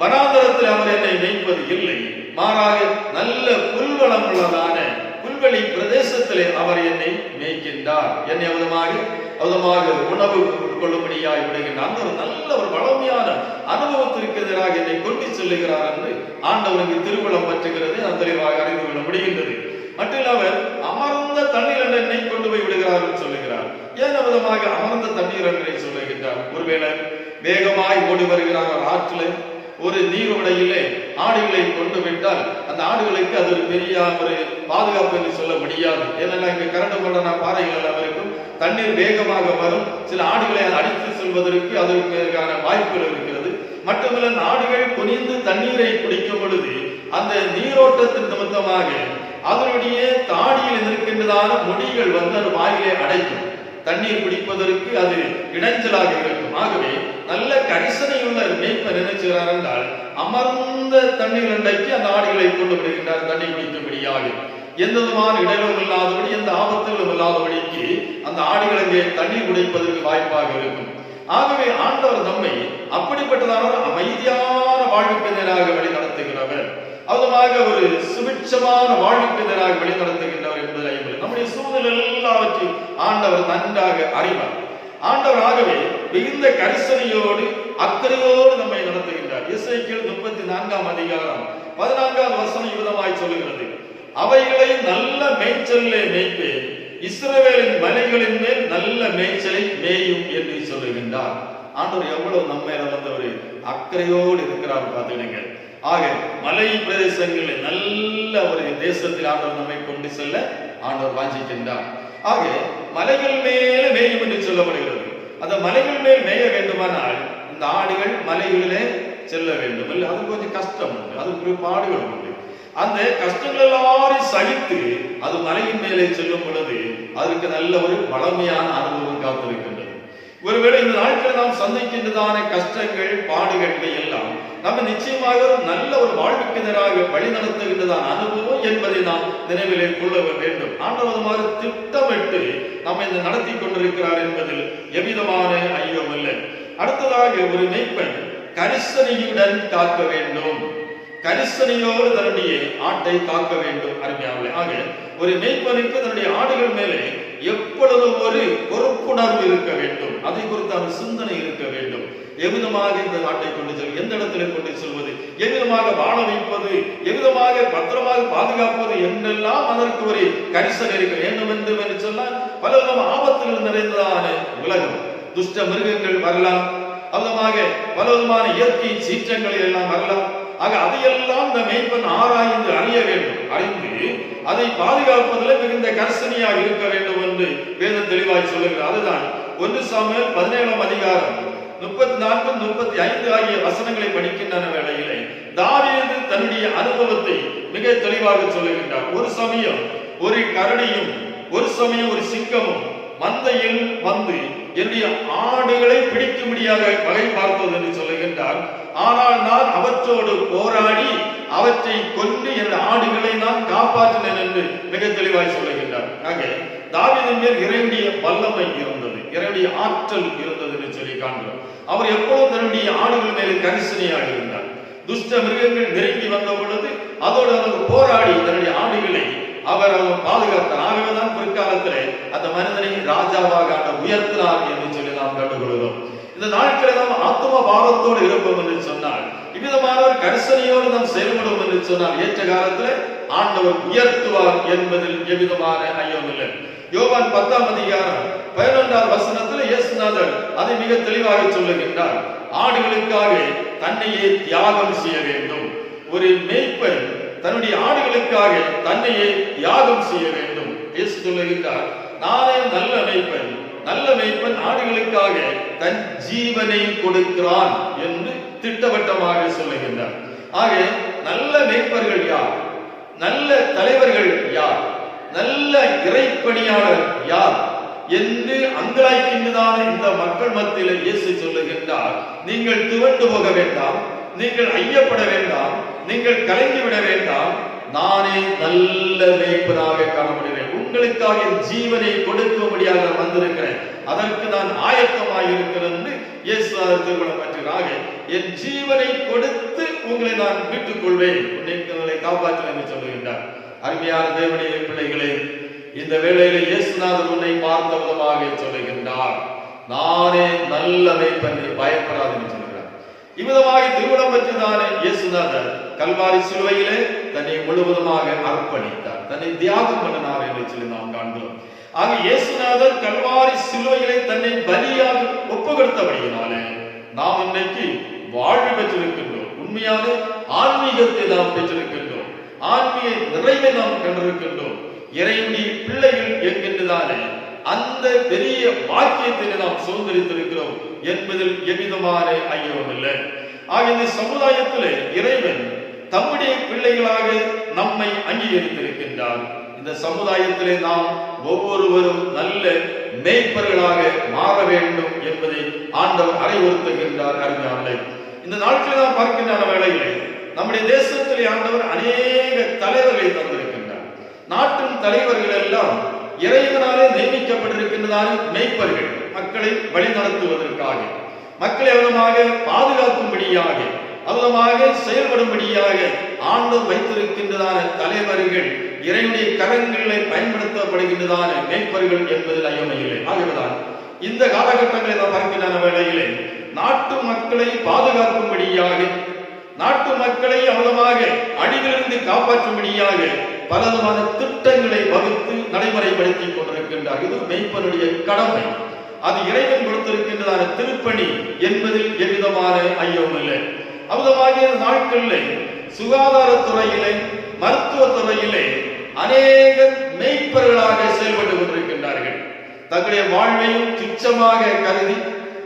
வனாந்தரத்தில் அவர் என்னை மேய்ப்பது இல்லை, மாறாக நல்ல புல்வளம் உள்ளதான புல்வெளி பிரதேசத்திலே அவர் என்னை மேய்க்கின்றார். என்னை அவதமாக உணவு கொள்ளும்படியாய் விடுகின்றார். அந்த ஒரு நல்ல ஒரு வளமையான அனுபவத்திற்கு எதிராக என்னை கொண்டு செல்லுகிறார் என்று ஆண்டவருக்கு திருவுளம் பற்றுகிறது. அந்த தெளிவாக அறிந்து கொள்ள முடிகின்றது. மட்டும் அவர் அமர்ந்த தண்ணீர் என்னை கொண்டு போய் விடுகிறார் என்று சொல்லுகிறார். ஏன் விதமாக அமர்ந்த தண்ணீர் என்று சொல்லுகின்றார்? ஒருவேளை வேகமாய் ஓடி வருகிறார் ஆற்றில் ஒரு நீரோடையிலே ஆடுகளை கொண்டு விட்டால் அந்த ஆடுகளுக்கு அது ஒரு பெரிய ஒரு பாதுகாப்பு என்று சொல்ல முடியாது. ஏனெல்லாம் இங்க கரண்டு கொண்ட பாறைகள் எல்லாம் இருக்கும், தண்ணீர் வேகமாக வரும், சில ஆடுகளை அடித்து செல்வதற்கு அதற்கான வாய்ப்புகள் இருக்கிறது. மட்டுமல்ல, ஆடுகள் குனிந்து தண்ணீரை குடிக்கும் பொழுது அந்த நீரோட்டத்தின் நிமித்தமாக அதனுடைய தாடியில் இருக்கின்றதான முடிகள் அது வாயிலே அடைக்கும். தண்ணீர் குடிப்பதற்கு அது இடைஞ்சலாக இருக்கும். ஆகவே நல்ல கரிசனை உள்ள மேய்ப்பன் நினைச்சுகிறார் என்றால் அமர்ந்த தண்ணீர் அண்டைக்கு அந்த ஆடுகளை கொண்டு விடுகின்றார் தண்ணீர் குடிக்கும்படியாக. எந்த விதமான இடையூறும் இல்லாதபடி, எந்த ஆபத்துகளும் இல்லாதபடிக்கு அந்த ஆடுகள் அங்கே தண்ணீர் குடிப்பதற்கு வாய்ப்பாக இருக்கும். ஆகவே ஆண்டவர் நம்மை அப்படிப்பட்டதான ஒரு அமைதியான வாழ்வுக்கு நேராக வழி நடத்துகிறவர், அதுமாக ஒரு சுபிட்சமான வாழ்வுக்கு நேராக வழி நடத்துகின்றவர் என்பதை நம்முடைய சூழ்நிலை எல்லாவற்றையும் ஆண்டவர் நன்றாக அறிவார். ஆண்டவராகவே மிகுந்த கரிசனையோடு அக்கறையோடு நம்மை நடத்துகின்றார். எசேக்கியேல் 34ஆம் அதிகாரம் 14வது வசனம் விதமாய் சொல்லுகிறது, அவைகளை நல்ல மேய்ச்சலிலே மேய்ப்பேன், இஸ்ரவேலின் மலைகளின் மேல் நல்ல மேய்ச்சலை மேயும் என்று சொல்லுகின்றார். ஆண்டவர் எவ்வளவு நம்ம ஒரு அக்கறையோடு இருக்கிறார் பார்த்துடுங்க. ஆக மலை பிரதேசங்களில் நல்ல ஒரு தேசத்தில் ஆண்டவர் நம்மை கொண்டு செல்ல ஆண்டவர் வாஞ்சிக்கின்றார். ஆக மலைகள் மேலே மேயும் என்று சொல்லப்படுகிறது. அந்த மலைகள் மேல் மேய வேண்டுமானால் இந்த ஆடுகள் மலைகளிலே செல்ல வேண்டும். இல்லை, அது கொஞ்சம் கஷ்டம் உண்டு, அதுக்கு பாடுகள் உண்டு. அந்த கஷ்டங்கள் எல்லாரையும் சகித்து அது மலையின் மேலே செல்லும் பொழுது அதற்கு நல்ல ஒரு பழமையான அனுபவம் காத்திருக்கின்றது. ஒருவேளை இந்த நாட்கள் நாம் சந்திக்கின்றதான கஷ்டங்கள் பாடுகள் எல்லாம் நம்ம நிச்சயமாக ஒரு நல்ல ஒரு வாழ்வுக்கு எதிராக வழி நடத்துகின்றதான அனுபவம் என்பதை நாம் நினைவிலே கொள்ள வேண்டும். ஆண்டவருமாறு திட்டமிட்டு நம்ம இந்த நடத்தி கொண்டிருக்கிறார் என்பதில் எவ்விதமான ஐயம் இல்லை. அடுத்ததாக ஒரு மேய்ப்பன் கரிசனையுடன் காக்க வேண்டும், கரிசனையோடு தன்னுடைய ஆட்டை காக்க வேண்டும். அருமையானவர்களே, ஆக ஒரு மேய்ப்பனுக்கு தன்னுடைய ஆடுகள் மேலே எப்பொழுது ஒரு பொறுப்புணர்வு இருக்க வேண்டும், அதை குறித்தான சிந்தனை இருக்க வேண்டும். எவ்விதமாக இந்த நாட்டை கொண்டு செல்வது, எந்த இடத்துல கொண்டு செல்வது, எவ்விதமாக வாழ வைப்பது, எவ்விதமாக பத்திரமாக பாதுகாப்பது என்றெல்லாம் அதற்கு ஒரு கரிசனை இருக்க வேண்டும். என்று சொன்னால் பல விதமான ஆபத்துகள் நிறைந்ததான உலகம், துஷ்ட மிருகங்கள் வரலாம், அவ்விதமாக பல விதமான இயற்கை சீற்றங்கள் எல்லாம் வரலாம். ஆக அதையெல்லாம் இந்த மேய்ப்பன் ஆராய்ந்து அறிய வேண்டும். அறிந்து அதை பாதுகாப்பதில் மிகுந்த கரிசனையாக இருக்க வேண்டும் என்று வேதம் தெளிவாய் சொல்லுகிறார். அதுதான் 1 சாமுவேல் 17ஆம் அதிகாரம் 34, 35 ஆகிய வசனங்களை படிக்கின்ற வேளையிலே தாவீது தன்னுடைய அனுபவத்தை மிக தெளிவாக சொல்லுகின்றார். ஒரு சமயம் ஒரு கரடியும் ஒரு சமயம் ஒரு சிங்கமும் மந்தையில் வந்து என்னுடைய ஆடுகளை பிடிக்கும்படியாக பகை பார்த்தது என்று சொல்லுகின்றார். ஆனால் நான் அவற்றோடு போராடி அவற்றை கொண்டு என் ஆடுகளை நான் காப்பாற்றினேன் என்று மிக தெளிவாய் சொல்லுகின்றார். ஆக தாவீதின் மேல் இறைவனுடைய வல்லமை இருந்தது, இறைவனுடைய ஆற்றல் இருந்தது என்று சொல்லி காண்கிறோம். அவர் எப்பொழுதும் தன்னுடைய ஆடுகள் மேலே கரிசனையாக இருந்தார். துஷ்ட மிருகங்கள் நெருங்கி வந்த பொழுது அதோடு அவர் போராடி தன்னுடைய ஆடுகளை அவர் பாதுகாத்தார். ஆகவேதான் பிற்காலத்திலே அந்த மனிதனை ராஜாவாக உயர்த்தினார் என்று சொல்லி நாம் கண்டுகொள்கிறோம். இந்த நாட்களை நாம் ஆத்ம பாவத்தோடு இருப்போம் என்று சொன்னால், இவ்விதமான ஒரு கரிசனையோடு நாம் செயல்படுவோம் என்று சொன்னால் ஏற்ற காலத்தில் ஆண்டவர் உயர்த்துவார் என்பதில் எவ்விதமான ஐயம் இல்லை. யோவான் 10ஆம் அதிகாரம் 11ஆம் வசனத்தில் இயேசுநாதர் அதை மிக தெளிவாக சொல்லுகின்றார். ஆடுகளுக்காக தன்னையே தியாகம் செய்ய வேண்டும். ஒரு மேய்ப்பன் தன்னுடைய ஆடுகளுக்காக தன்னையே தியாகம் செய்ய வேண்டும். இயேசு சொல்லுகின்றார், நானே நல்ல மேய்ப்பன், நல்ல மேய்ப்பன் ஆடுகளுக்காக தன் ஜீவனை கொடுக்கிறான் என்று திட்டவட்டமாக சொல்லுகின்றார். ஆக நல்ல மேய்ப்பர்கள் யார், நல்ல தலைவர்கள் யார், நல்ல இறைப்பணியாளர் யார் என்று அங்கலாய்க்கின்றதான இந்த மக்கள் மத்தியில் இயேசு சொல்லுகின்றார், நீங்கள் துவண்டு போக வேண்டாம், நீங்கள் ஐயப்பட வேண்டாம், நீங்கள் கலங்கிவிட வேண்டாம், நானே நல்ல மேய்ப்பனாக காணப்படுகிறேன், உங்களுக்காக என் ஜீவனை கொடுக்கும்படியாக வந்திருக்கிறேன், அதற்கு நான் ஆயத்தமாக இருக்கிறேன் என்று இயேசு திருமணம் பற்றினாக என் ஜீவனை கொடுத்து உங்களை நான் மீட்டுக் கொள்வேன், உங்களை காப்பாற்றுவேன் என்று சொல்லுகின்றார். அருமையான தேவனுடைய பிள்ளைகளே, இந்த வேளையில இயேசுநாதர் உன்னை பார்த்த விதமாக சொல்லுகின்றார், நானே நல்ல மேய்ப்பன், பயப்படாது என்று சொல்லுகிறார். இவ்விதமாக திருமணம் பற்றிதான இயேசுநாதர் கல்வாரி சிலுவையிலே தன்னை முழுவதுமாக அர்ப்பணித்தார், தன்னை தியாகம் பண்ணினார் என்று சொல்லி நாம் காண்கிறோம். ஆக இயேசுநாதர் கல்வாரி சிலுவையிலே தன்னை பலியாக ஒப்புக்கொடுத்தபடியினாலே நாம் இன்றைக்கு வாழ்வு பெற்றிருக்கின்றோம், உண்மையான ஆன்மீகத்தை நாம் பெற்றிருக்கின்றோம், ஆன்மீக நிறைவை நாம் கண்டிருக்கின்றோம். இறைவனுடைய பிள்ளைகள் என்கின்றதானே அந்த பெரிய வாக்கியத்தை நாம் சுதந்திரித்திருக்கிறோம் என்பதில் எவ்விதமான ஐயமும் இல்லை. ஆக இந்த சமுதாயத்திலே இறைவன் தம்முடைய பிள்ளைகளாக நம்மை அங்கீகரித்திருக்கின்றார். இந்த சமுதாயத்திலே நாம் ஒவ்வொருவரும் நல்ல மேய்ப்பர்களாக மாற வேண்டும் என்பதை ஆண்டவர் அறிவுறுத்துகின்றார். அறிஞர்களே, இந்த நாட்களில் நாம் பார்க்கின்ற வேளையிலே நம்முடைய தேசத்திலே ஆண்டவர் அநேக தலைவர்களை தந்திருக்கின்றார். நாட்டின் தலைவர்கள் எல்லாம் இறைவனாலே நியமிக்கப்பட்டிருக்கின்றதான மேய்ப்பர்கள், மக்களை வழி நடத்துவதற்காக, மக்களை அவலமாக பாதுகாக்கும்படியாக, அவலமாக செயல்படும்படியாக ஆண்டவர் வைத்திருக்கின்றதான தலைவர்கள் இறைவனுடைய கரங்களிலே பயன்படுத்தப்படுகின்றதான மேய்ப்பர்கள் என்பதில் ஐயமில்லை. ஆகவேதான் இந்த காலகட்டங்களை நாம் பார்க்கின்ற வேளையிலே நாட்டு மக்களை பாதுகாக்கும்படியாக, நாட்டு மக்களை அவலமாக அடியிலிருந்து காப்பாற்றும்படியாக பலவிதமான திட்டங்களை வகுத்து நடைமுறைப்படுத்திக் கொண்டிருக்கின்றார். இது மெய்ப்பனுடைய கடமை. அது இறைவன் கொடுத்திருக்கின்றதான திருப்பணி என்பதில் எவ்விதமான ஐயமும் இல்லை. அவதமாக நாட்களில் சுகாதாரத்துறையிலே, மருத்துவத்துறையிலே அநேக மெய்ப்பர்களாக செயல்பட்டு கொண்டிருக்கின்றார்கள். தங்களுடைய வாழ்வையும் துச்சமாக கருதி,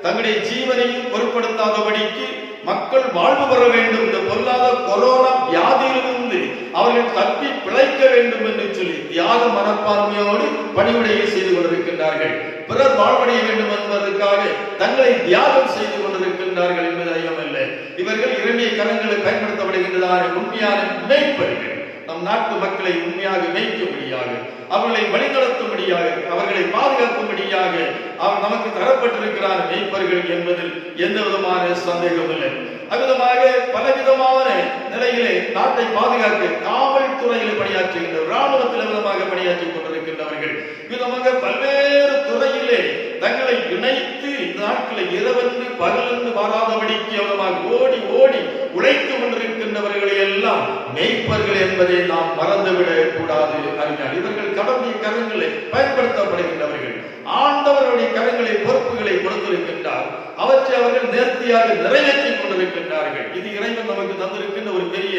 தங்களுடைய ஜீவனையும் பொருட்படுத்தாதபடிக்கு மக்கள் வாழ்வு பெற வேண்டும், இந்த பொல்லாத கொரோனா வியாதியிலிருந்து அவர்கள் தப்பி பிழைக்க வேண்டும் என்று சொல்லி தியாக மனப்பான்மையோடு பணிவிடையை செய்து கொண்டிருக்கின்றார்கள். பிறர் வாழ்வடைய வேண்டும் என்பதற்காக தங்களை தியாகம் செய்து கொண்டிருக்கின்றார்கள் என்பது ஐயமல்ல. இவர்கள் இரண்டிய கரங்களை பயன்படுத்தப்படுகின்றதான உண்மையான மெய்ப்பர்கள். நம் நாட்டு மக்களை உண்மையாக மேய்க்கும்படியாக, அவர்களை வழிநடத்தும்படியாக, அவர்களை பாதுகாக்கும்படியாக அவர் நமக்கு தரப்பட்டிருக்கிறார் மெய்ப்பர்கள் என்பதில் எந்த விதமான சந்தேகம் இல்லை. அவ்விதமாக பலவிதமான நிலையிலே நாட்டை பாதுகாக்க காவல்துறையில் பணியாற்றுகின்றவர், ராணுவத்தில் விதமாக பணியாற்றிக் கொண்டிருக்கின்றவர்கள், விதமாக பல்வேறு துறையிலே தங்களை இணைத்து நாட்களில் இரவென்று பகலென்று வாராதபடிக்கு விதமாக ஓடி ஓடி உழைத்து கொண்டிருக்கின்றவர்களை எல்லாம் மெய்ப்பர்கள் என்பதை நாம் மறந்துவிடக் கூடாது. அறிஞர் இவர்கள் கடவுளுடைய கரங்களை பயன்படுத்தப்படுகின்றவர்கள். ஆண்டவருடைய கரங்களை பொறுப்புகளை கொடுத்திருக்கின்றார். அவற்றை அவர்கள் நேர்த்தியாக நிறைவேற்றிக் கொண்டிருக்கின்றார்கள். இது இறைவன் நமக்கு தந்திருக்கின்ற ஒரு பெரிய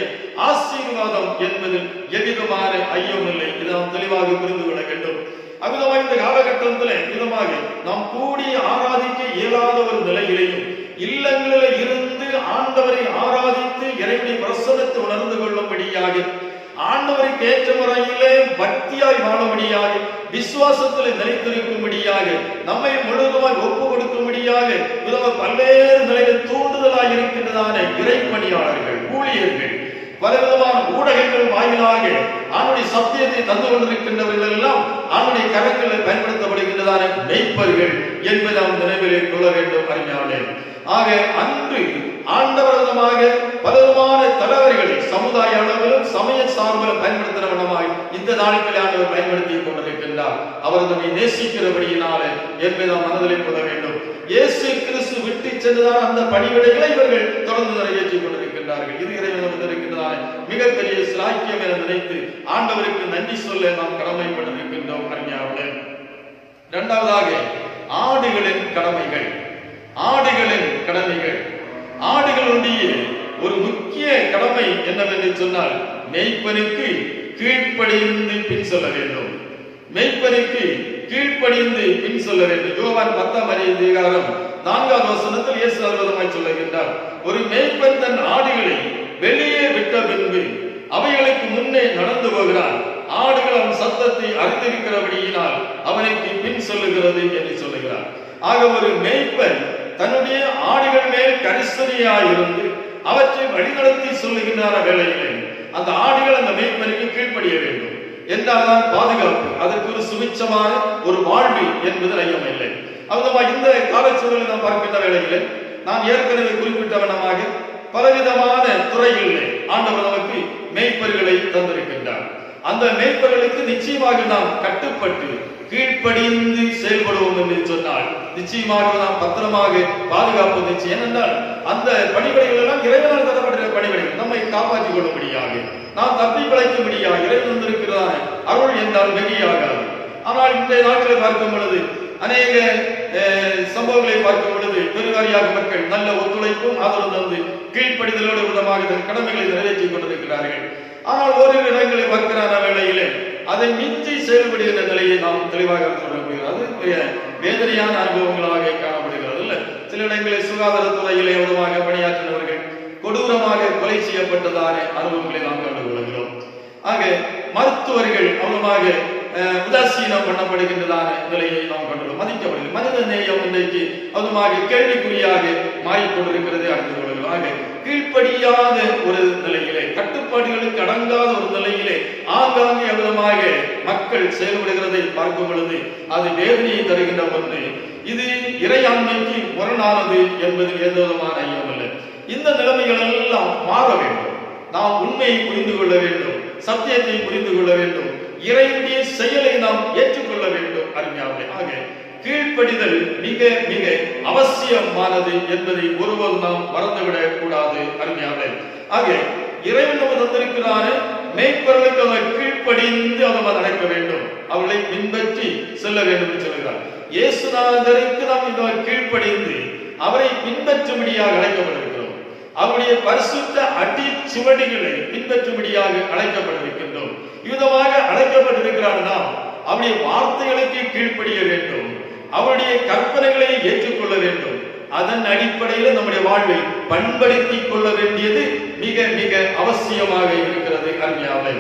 ஆசீர்வாதம் என்பதில் எவ்விதமான ஐயம் இல்லை. இதை நாம் தெளிவாக புரிந்து கொள்ள வேண்டும். அவ்விதமாக இந்த காலகட்டத்தில் விதமாக நாம் கூடி ஆராதிக்க இயலாத ஒரு நிலையிலையும் இல்லங்களில் இருந்து ஆண்டவரை ஆராதித்து இறைவனை பிரசன்னத்தை உணர்ந்து கொள்ளும்படியாக, ஆண்டவருக்கு ஏற்ற முறையிலே பக்தியாய் வாழும்படியாக, விசுவாசத்தில் நிலைத்திருக்கும்படியாக, நம்மை முழுவதுமாய் ஒப்பு கொடுக்கும்படியாக பல்வேறு நிலையில் தூண்டுதலாக இருக்கின்றதான இறைப்பணியாளர்கள், ஊழியர்கள், பலவிதமான ஊடகங்கள் வாயிலாக அவனுடைய சத்தியத்தை தந்து கொண்டிருக்கின்றவர்கள் எல்லாம் அவனுடைய கரங்களில் பயன்படுத்தப்படுகின்றதான மெய்ப்பர்கள் என்பதை நாம் நினைவிலே கொள்ள வேண்டும். அறிஞர்களே, ஆக அன்று ஆண்டவரதமாக பலவிதமான தலைவர்களை சமுதாய அளவிலும் சமய சார்பிலும் பயன்படுத்துகிற விதமாய் இந்த நாட்களை ஆண்டவர் பயன்படுத்திக் கொண்டிருக்கின்றார். அவர் நம்மை நேசிக்கிறபடியினாலே என்பதை நாம் மனதிலே கொள்ள வேண்டும். இயேசு கிறிஸ்து விட்டு சென்றதான அந்த பணிவிடைகளை இவர்கள் தொடர்ந்து நிறைவேற்றிக் கொண்டிருக்கின்றார்கள். இது இறைவன் நமக்கு இருக்கின்றதான மிகப்பெரிய சிலாக்கியம் என நினைத்து ஆண்டவருக்கு நன்றி சொல்ல நாம் கடமைப்பட்டிருக்கின்றோம். அறிஞர்களே, இரண்டாவதாக ஆடுகளின் கடமைகள். ஆடுகளின் கடமைகள், ஆடுகளுடைய ஒரு முக்கிய கடமை என்னவென்று சொன்னால், மெய்ப்பனுக்கு கீழ்ப்படிந்து பின் சொல்ல வேண்டும். மெய்ப்பனுக்கு கீழ்ப்படிந்து பின் சொல்ல வேண்டும். யோவான் 10:4 இயேசு அற்புதமாய் சொல்லுகின்றார், ஒரு மெய்ப்பன் தன் ஆடுகளை வெளியே விட்ட பின்பு அவைகளுக்கு முன்னே நடந்து போகிறான். ஆடுகள் அவன் சத்தத்தை அறிந்திருக்கிறபடியினால் அவனுக்கு பின் சொல்லுகிறது என்று சொல்லுகிறார். ஆக ஒரு மெய்ப்பன் தன்னுடைய ஆடுகள் மேல் கரிசனையாயிருந்து அவற்றை வழிநடத்தி சொல்லுகின்ற வேளையிலே அந்த ஆடுகள் அந்த மெய்ப்பனுக்கு கீழ்ப்படிய வேண்டும் என்றால்தான் பாதுகாப்பு, அதற்கு ஒரு சுபிட்சமான ஒரு வாழ்வு என்பது ஐயமில்லை. அதுதான் இந்த காலச்சூழலில் நாம் பார்க்கின்ற வேளையிலே நான் ஏற்கனவே குறிப்பிட்ட வண்ணமாக பலவிதமான துறைகளிலே ஆண்டவர் நமக்கு மெய்ப்பர்களை தந்திருக்கின்றார். அந்த மெய்ப்பர்களுக்கு நிச்சயமாக நாம் கட்டுப்பட்டு கீழ்ப்படிந்து செயல்படுவோம் என்று சொன்னால் நிச்சயமாக நாம் பத்திரமாக பாதுகாப்பு நிச்சயம். ஏனென்றால் அந்த பணிவிடைகள் எல்லாம் இறைவனால் தரப்பட்ட பணிவிடைகள், நம்மை காப்பாற்றிக் கொள்ளும்படியாக, நாம் தப்பி பிழைக்கும்படியாக இறைவன் வந்திருக்கிறார். அருள் என்றால் வெகுளியாகாது. ஆனால் இன்றைய நாட்களை பார்க்கும் பொழுது அநேக சம்பவங்களை பார்க்கும் பொழுது பெருவாரியாக மக்கள் நல்ல ஒத்துழைப்பும் ஆதரவு தந்து கீழ்ப்படிதலோடு விதமாக தன் கடமைகளை நிறைவேற்றிக் கொண்டிருக்கிறார்கள். ஆனால் ஓரிரு இடங்களை பார்க்கிற வேளையிலே அதை மிஞ்சி செயல்படுகின்ற நிலையை நாம் தெளிவாக சொல்ல முடிகிறது. அது வேதனையான அனுபவங்களாக காணப்படுகிறது. இல்ல, சில இடங்களில் சுகாதாரத்துறையிலே விதமாக பணியாற்றினவர்கள் கொடூரமாக கொலை செய்யப்பட்டதான அனுபவங்களை நாம் கண்டுகொள்கிறோம். ஆக மருத்துவர்கள் அவ்வளவாக உதாசீனம் பண்ணப்படுகின்றதான நிலையை நாம் கண்டுள்ளோம். மதிக்கப்படுகிறது. மனித நேயம் இன்றைக்கு அதுமாக கேள்விக்குறியாக மாறிக்கொண்டிருக்கிறது அறிந்து கொள்கிறோம். ஆக கீழ்ப்படியாத ஒரு நிலையிலே, கட்டுப்பாடுகளுக்கு அடங்காத ஒரு நிலையிலே ஆங்காங்கே விதமாக மக்கள் செயல்படுகிறதை பார்க்கும் பொழுது அது வேதனையை தருகின்ற ஒன்று. இது இறையாண்மைக்கு முரணானது என்பதில் எந்த விதமான ஐயமில்லை. இந்த நிலைமைகள் எல்லாம் மாற வேண்டும். நாம் உண்மையை புரிந்து கொள்ள வேண்டும், சத்தியத்தை புரிந்து கொள்ள வேண்டும், இறைவனுடைய செயலை நாம் ஏற்றுக்கொள்ள வேண்டும். அறிஞர்களே, ஆக கீழ்ப்படிதல் மிக மிக அவசியமானது என்பதை ஒருவரும் நாம் மறந்துவிடக் கூடாது. அருமையாக ஆக இறைவன் நம்ம தந்திருக்கிறான மேய்ப்பர்களுக்கு அவர் கீழ்ப்படிந்து அவர் நடக்க வேண்டும், அவர்களை பின்பற்றி செல்ல வேண்டும் என்று சொல்கிறார். இயேசுநாதருக்கு நாம் இந்த கீழ்ப்படிந்து அவரை பின்பற்றும்படியாக அழைக்கப்பட்டிருக்கிறோம். அவருடைய பரிசுத்த அடி சுவடிகளை பின்பற்றும்படியாக அழைக்கப்பட்டிருக்கின்றோம். விதமாக அழைக்கப்பட்டிருக்கிறார். நாம் அவருடைய வார்த்தைகளுக்கு கீழ்ப்படிய வேண்டும், அவருடைய கற்பனைகளை ஏற்றுக்கொள்ள வேண்டும். அதன் அடிப்படையில் நம்முடைய வாழ்வை பண்படுத்திக் கொள்ள வேண்டியது மிக மிக அவசியமாக இருக்கிறது. அருமையாவே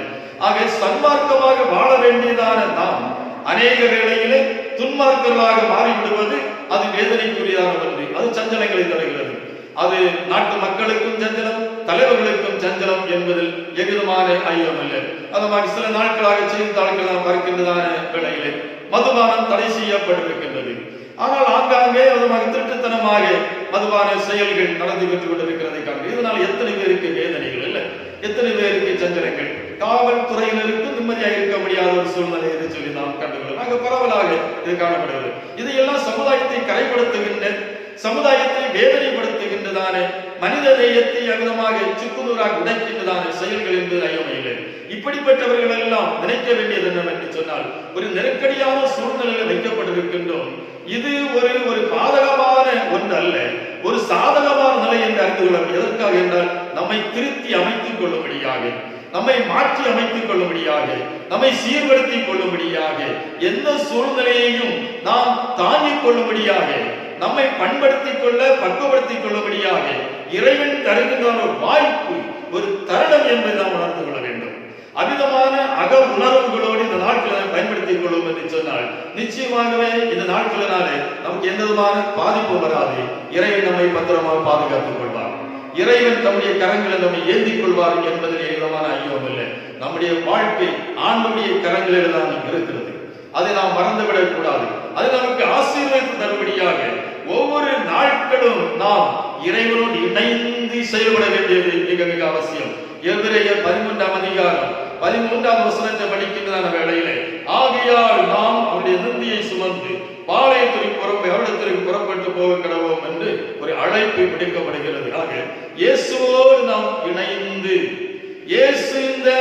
ஆக சன்மார்க்கமாக வாழ வேண்டியதான நாம் அநேக வேளையிலே துன்மார்க்கர்களாக மாறிவிடுவது அது வேதனைக்குரியதான ஒன்று. அது சஞ்சலங்களை தருகிறது. அது நாட்டு மக்களுக்கும் சஞ்சலம், தலைவர்களுக்கும் சஞ்சலம் என்பதில் எவ்விதமான ஐயம் இல்லை. அது மாதிரி சில நாட்களாக செய்தித்தாள்கள் நாம் பார்க்கின்றதான வேளையிலே மதுபானம் தடை செய்யப்பட்டிருக்கின்றது. ஆனால் ஆங்காங்கே அதுமாக திருட்டுத்தனமாக மதுபான செயல்கள் நடந்து பெற்றுக் கொண்டிருக்கிறதை காண்கிறோம். இதனால் எத்தனை பேருக்கு வேதனைகள் இல்லை, எத்தனை பேருக்கு சஞ்சலங்கள், காவல்துறையினருக்கு நிம்மதியாக இருக்க முடியாத ஒரு சூழ்நிலை என்று சொல்லி நாம் கண்டுள்ளோம். ஆக பரவலாக இது காணப்படுகிறது. இதையெல்லாம் சமுதாயத்தை கரைப்படுத்துகின்ற, சமுதாயத்தை வேதனைப்படுத்துகின்றதான, மனித நேயத்தை அமிதமாக சுக்குநூறாக உடைக்கின்றதான செயல்கள் என்பது ஐயமையில்லை. இப்படிப்பட்டவர்கள் எல்லாம் நினைக்க வேண்டியது என்னவென்று சொன்னால், ஒரு நெருக்கடியான சூழ்நிலையில் வைக்கப்பட்டிருக்கின்றோம். இது ஒரு பாதகமான ஒன்று அல்ல, ஒரு சாதகமான நிலை என்று அறிந்து கொள்ள. எதற்காக என்றால் நம்மை திருத்தி அமைத்துக் கொள்ளும்படியாக, நம்மை மாற்றி அமைத்துக் கொள்ளும்படியாக, நம்மை சீர்படுத்திக் கொள்ளும்படியாக, எந்த சூழ்நிலையையும் நாம் தாங்கிக் கொள்ளும்படியாக, நம்மை பண்படுத்திக் கொள்ள பக்குவப்படுத்திக் கொள்ளும்படியாக இறைவன் தருகின்ற ஒரு வாய்ப்பு, ஒரு தருணம் என்பதை நாம் உணர்ந்து கொள்ள வேண்டும். அமிதமான அக உணர்வுகளோடு இந்த நாட்களை பயன்படுத்திக் கொள்வோம் என்று சொன்னால் நிச்சயமாகவே இந்த நாட்களினாலே நமக்கு எந்த விதமான பாதிப்பு வராது. இறைவன் நம்மை பத்திரமாக பாதுகாத்துக் கொள்வார். இறைவன் தம்முடைய கரங்களை நம்மை ஏந்திக் கொள்வார் என்பதில் விதமான ஐயம் இல்லை. நம்முடைய வாழ்க்கை ஆண்டவருடைய கரங்களில் தான் இருக்கிறது. அதை நாம் மறந்துவிடக் கூடாது. அது நமக்கு ஆசீர்வாதத்தை தரும்படியாக ஒவ்வொரு நாட்களும் நாம் இறைவனோடு இணைந்து செயல்பட வேண்டியது மிக மிக அவசியம். எபிரேயர் 13ஆம் அதிகாரம் 13ஆம் வசனத்தை படிக்கின்றதான வேளையிலே, ஆகையால் நாம் அவருடைய நிந்தியை சுமந்து பாளையத்திற்கு புறப்பட்டு போக கடவோம் என்று ஒரு அழைப்பு விடுக்கப்படுகிறது. ஆக இயேசுவோடு நாம் இணைந்து, இயேசு இந்த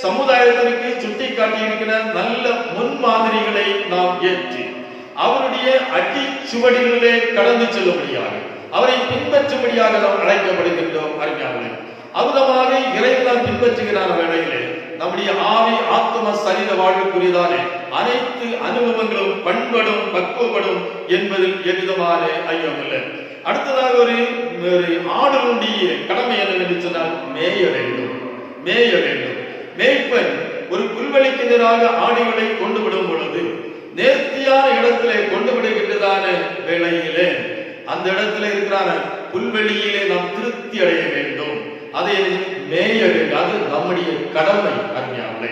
சமுதாயத்திற்கு சுட்டி காட்டியிருக்கிற நல்ல முன்மாதிரிகளை நாம் ஏற்றி அவருடைய அடி சுவடிகளிலே கடந்து செல்லும்படியாக, அவரை பின்பற்றும்படியாக நாம் அழைக்கப்படுகின்றோம். அறிஞர்களே, அமிதமாக இறைவனால் பின்பற்றுகிறான வேளையிலே நம்முடைய ஆவி ஆத்ம சரீர வாழ்வுக்குரியதான அனைத்து அனுபவங்களும் பண்படும் பக்குவப்படும் என்பதில் எவ்விதமான ஐயம் இல்லை. அடுத்ததாக ஒரு ஆடுடைய கடமை என்னவென்று சொன்னால் மேய வேண்டும், மேய வேண்டும். மேய்ப்பன் ஒரு புல்வெளிக்கு எதிராக ஆடுகளை கொண்டு விடும் பொழுது நேர்த்தியான இடத்திலே கொண்டு விடுகின்றதான வேளையிலே அந்த இடத்துல இருக்கிறான புல்வெளியிலே நாம் திருப்தி அடைய வேண்டும். அதை மேய வேண்டும். அது நம்முடைய கடமை. அறிஞர்களே,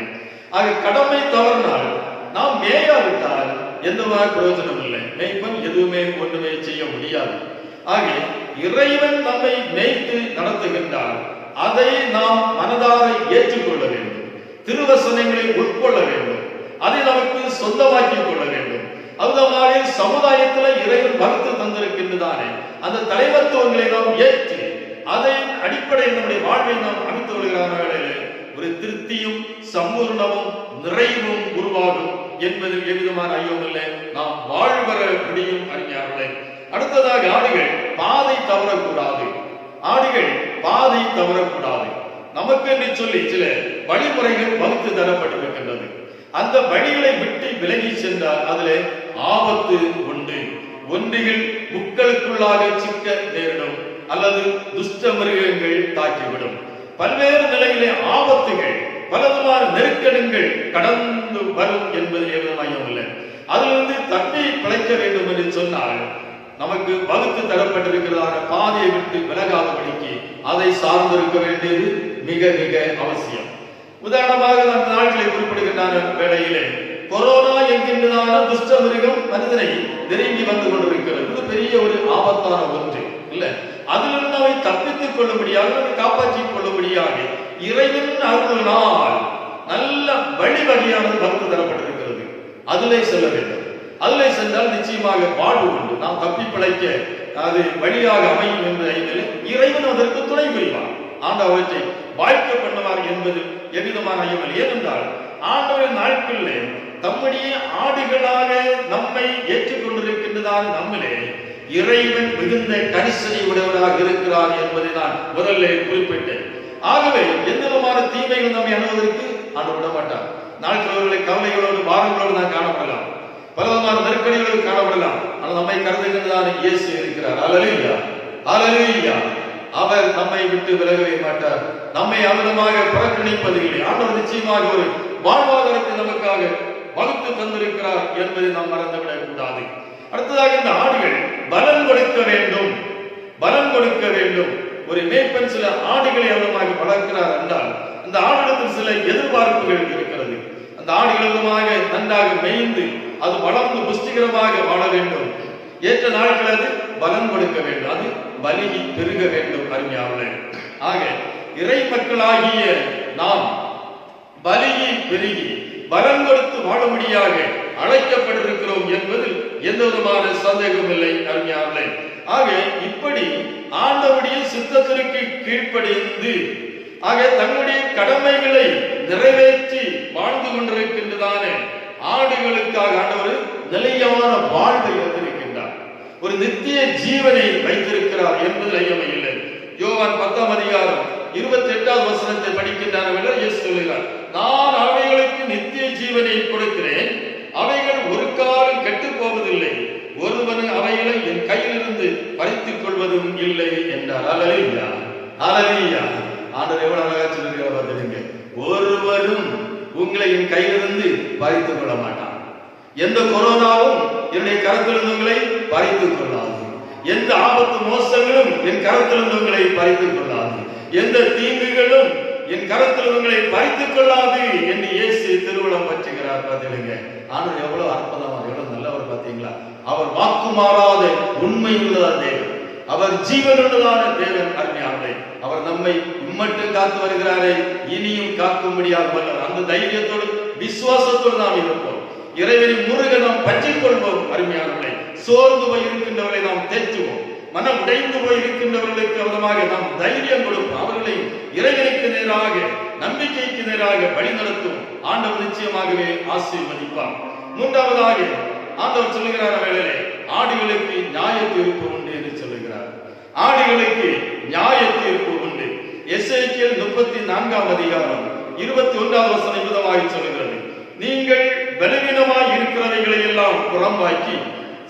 ஆக கடமை தவறினால், நாம் மேயாவிட்டால் எந்த பிரயோஜனம் இல்லை. மேய்ப்பன் எதுவுமே ஒன்றுமே செய்ய முடியாது. ஆக இறைவன் நம்மை மேய்த்து நடத்துகின்றார். அதை நாம் மனதார ஏற்றுக்கொள்ள வேண்டும், திருவசனங்களை உட்கொள்ள வேண்டும், அதை நமக்கு சொந்தமாக்கிக் கொள்ள வேண்டும். அதுதான் சமுதாயத்தில் இறைவன் வகுத்து தந்திருக்கின்றதானே அந்த தலைவத்துவங்களை நாம் ஏற்றி அதன் அடிப்படையில் நம்முடைய வாழ்வை நாம் அமைத்து வருகிறான வேளையில் ஒரு திருப்தியும் சம்பூர்ணமும் நிறைவும் உருவாகும் என்பதில் எவ்விதமான ஐயம் இல்லை. நாம் வாழ்வர முடியும். அறிஞர்களே, அடுத்ததாக ஆடுகள் பாதை தவறக்கூடாது. ஆடுகள் பாதை தவறக்கூடாது. நமக்கு என்று சொல்லி சில வழிமுறைகள் வகுத்து தரப்பட்டிருக்கின்றது. அந்த வழிகளை விட்டு விலகி சென்றால் அதிலே ஆபத்து உண்டு. ஒன்றில் முக்களுக்குள்ளாக சிக்க நேரிடும், அல்லது துஷ்ட மிருகங்கள் தாக்கிவிடும். பல்வேறு நிலையிலே ஆபத்துகள், பலவிதமான நெருக்கடிகள் கடந்து வரும் என்பதில் எவ்வளவு இல்லை. அதிலிருந்து தப்பி பிழைக்க வேண்டும் என்று சொன்னால் நமக்கு வகுத்து தரப்பட்டிருக்கிறதான பாதையை விட்டு விலகாதபடிக்கு அதை சார்ந்திருக்க வேண்டியது மிக மிக அவசியம். உதாரணமாக அந்த நாட்களை குறிப்பிடுகின்ற வேளையிலே கொரோனா என்கின்றதான துஷ்ட மிருகம் மனிதனை நெருங்கி வந்து கொண்டிருக்கிறது. இது பெரிய ஒரு ஆபத்தான ஒன்று இல்ல. அதிலிருந்து அவை தப்பித்துக் கொள்ளும்படியாக, காப்பாற்றிக் கொள்ளும்படியாக இறைவன் அருளினால் நல்ல வழிவகையானது வகுத்து தரப்பட்டிருக்கிறது. அதிலே செல்ல வேண்டும். அதில் சென்றால் நிச்சயமாக வாழ்வு உண்டு. நாம் தப்பி பிழைக்க அது வழியாக அமையும் என்ற ஐந்தில் இறைவன் அதற்கு துணை புரிவார். ஆண்டவற்றை வாய்க்க பண்ணுவார் என்பதில் எவ்விதமான ஐயமில்லை. ஏனென்றால் ஆண்டவரின் நாட்களிலே தம்முடைய ஆடுகளாக நம்மை ஏற்றுக்கொண்டிருக்கின்றதால் நம்மளே இறைவன் மிகுந்த கரிசனை உடையவராக இருக்கிறார் என்பதை நான் முதல்ல குறிப்பிட்டேன். ஆகவே எந்த விதமான தீமைகள் நம்மை அணுவதற்கு ஆண்டு விட மாட்டார். நாட்களவர்களை கவலைகளோடு பாரங்களோடு நான் காணப்படலாம், பல விதமான நெருக்கடிகளோடு காணப்படலாம். ஆனால் நம்மை கருதுகின்றதான இயேசு இருக்கிறார். அல்லேலூயா, அல்லேலூயா. அவர் நம்மை விட்டு விலகவே மாட்டார், நம்மை அமிதமாக புறக்கணிப்பதில்லை. ஆண்டவர் நிச்சயமாக ஒரு வாழ்வாதாரத்தை நமக்காக வகுத்து தந்திருக்கிறார் என்பதை நாம் மறந்துவிடக் கூடாது. அடுத்ததாக இந்த ஆடுகள் பலம் கொடுக்க வேண்டும், பலம் கொடுக்க வேண்டும். ஒரு மேய்ப்பன் சில ஆடுகளை அமிதமாக வளர்க்கிறார் என்றால் அந்த ஆடுகளுக்கு சில எதிர்பார்ப்புகள் இருக்கிறது. அந்த ஆடுகள் விதமாக நன்றாக மேய்ந்து அது வளர்ந்து புஷ்டிகரமாக வாழ வேண்டும். ஏற்ற நாட்கள் அது பலம் கொடுக்க வேண்டும், அது பலிகி பெருக வேண்டும். அருமையானவர்களே, ஆக இறை மக்களாகிய நாம் பலிகி பெருகி பலம் கொடுத்து வாழும்படியாக அழைக்கப்பட்டிருக்கிறோம் என்பதில் எந்த விதமான சந்தேகம் இல்லை. அருமையானவர்களே, ஆக இப்படி ஆண்டவருடைய சித்தத்திற்கு கீழ்ப்படிந்து ஆக தன்னுடைய கடமைகளை நிறைவேற்றி வாழ்ந்து கொண்டிருக்கின்றதான ஆடுகளுக்காக ஆண்டவர் நிலையான வாழ்வை வைத்திருக்கின்றார், ஒரு நித்திய ஜீவனை வைத்திருக்கிறார் என்பதில் ஐயமே இல்லை. யோவான் 10ஆம் அதிகாரம் 28வது வசனத்தை படிக்கின்றனர். இயேசு சொல்கிறார், நான் அவைகளுக்கு நித்திய ஜீவனை கொடுக்கிறேன், அவைகள் ஒரு காலம் கெட்டு போவதில்லை, ஒருவன் அவைகளை என் கையிலிருந்து பறித்துக் கொள்வதும் இல்லை என்றார். அல்லேலூயா, அல்லேலூயா. ஆண்டவர் எவ்வளவு அழகா சொல்லுகிறார் பார்த்துடுங்க. ஒருவரும் உங்களை என் கையிலிருந்து பறித்துக் கொள்ள மாட்டான். எந்த கொரோனாவும் என்னுடைய கரத்திலிருந்து உங்களை பறித்துக் கொள்ளாது, எந்த ஆபத்து மோசங்களும் என் கரத்திலிருந்து உங்களை பறித்துக் கொள்ளாது, எந்த தீங்குகளும் என் கரத்திலிருந்து உங்களை பறித்துக் கொள்ளாது என்று இயேசு திருவுளம் பற்றுகிறார். பார்த்துடுங்க, ஆண்டவர் எவ்வளவு அற்புதமாக எவ்வளவு நல்லவர் பார்த்தீங்களா. அவர் வாக்கு மாறாத உண்மை உள்ளதான தேவன், அவர் ஜீவனுள்ளதான தேவன். அருமையானவர்களே, அவர் நம்மை இம்மட்டும் காத்து வருகிறாரே, இனியும் காக்கும்படியாக வல்லவர். அந்த தைரியத்தோடு விசுவாசத்தோடு நாம் இருப்போம். இறைவனின் முருக நாம் பற்றிக் கொள்வோம். அருமையானவர்களே, சோர்ந்து போய் இருக்கின்றவர்களை நாம் தேற்றுவோம், மனம் உடைந்து போய் இருக்கின்றவர்களுக்கு விதமாக நாம் தைரியம் கொடுப்போம். அவர்களை இறைவனுக்கு நேராக நம்பிக்கைக்கு நேராக வழி நடத்தும். ஆண்டவர் நிச்சயமாகவே ஆசீர்வதிப்பார். மூன்றாவதாக ஆண்டவர் சொல்லுகிறார், வேளையிலே ஆடுகளுக்கு நியாய தீர்ப்பு உண்டு என்று சொல்லுகிறார். ஆடுகளுக்கு நியாய தீர்ப்பு உண்டு. எசேக்கியேல் 34ஆம் அதிகாரம் 21வது வசனம் விதமாக சொல்லுகிறது, நீங்கள் பலவீனமாய் இருக்கிறவைகளை எல்லாம் புறம்பாக்கி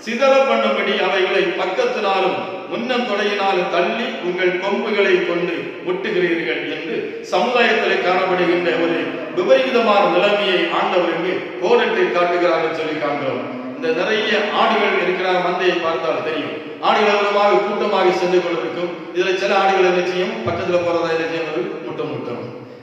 சிதற பண்ணும்படி அவைகளை பக்கத்தினாலும் முன்னம் தொடையினாலும் தள்ளி உங்கள் கொம்புகளை கொண்டு முட்டுகிறீர்கள் என்று சமுதாயத்தில் காணப்படுகின்ற ஒரு விபரீதமான நிலைமையை ஆண்டவருக்கு கோடிட்டு காட்டுகிறார்கள் சொல்லி காண்கிறோம். இந்த நிறைய ஆடுகள் இருக்கிற மந்தையை பார்த்தால் தெரியும். ஆடுகள் விதமாக கூட்டமாக சென்று கொண்டிருக்கும். இதுல சில ஆடுகள் என்ன செய்யும், பக்கத்துல போறதா என்ன செய்யும், முட்டும்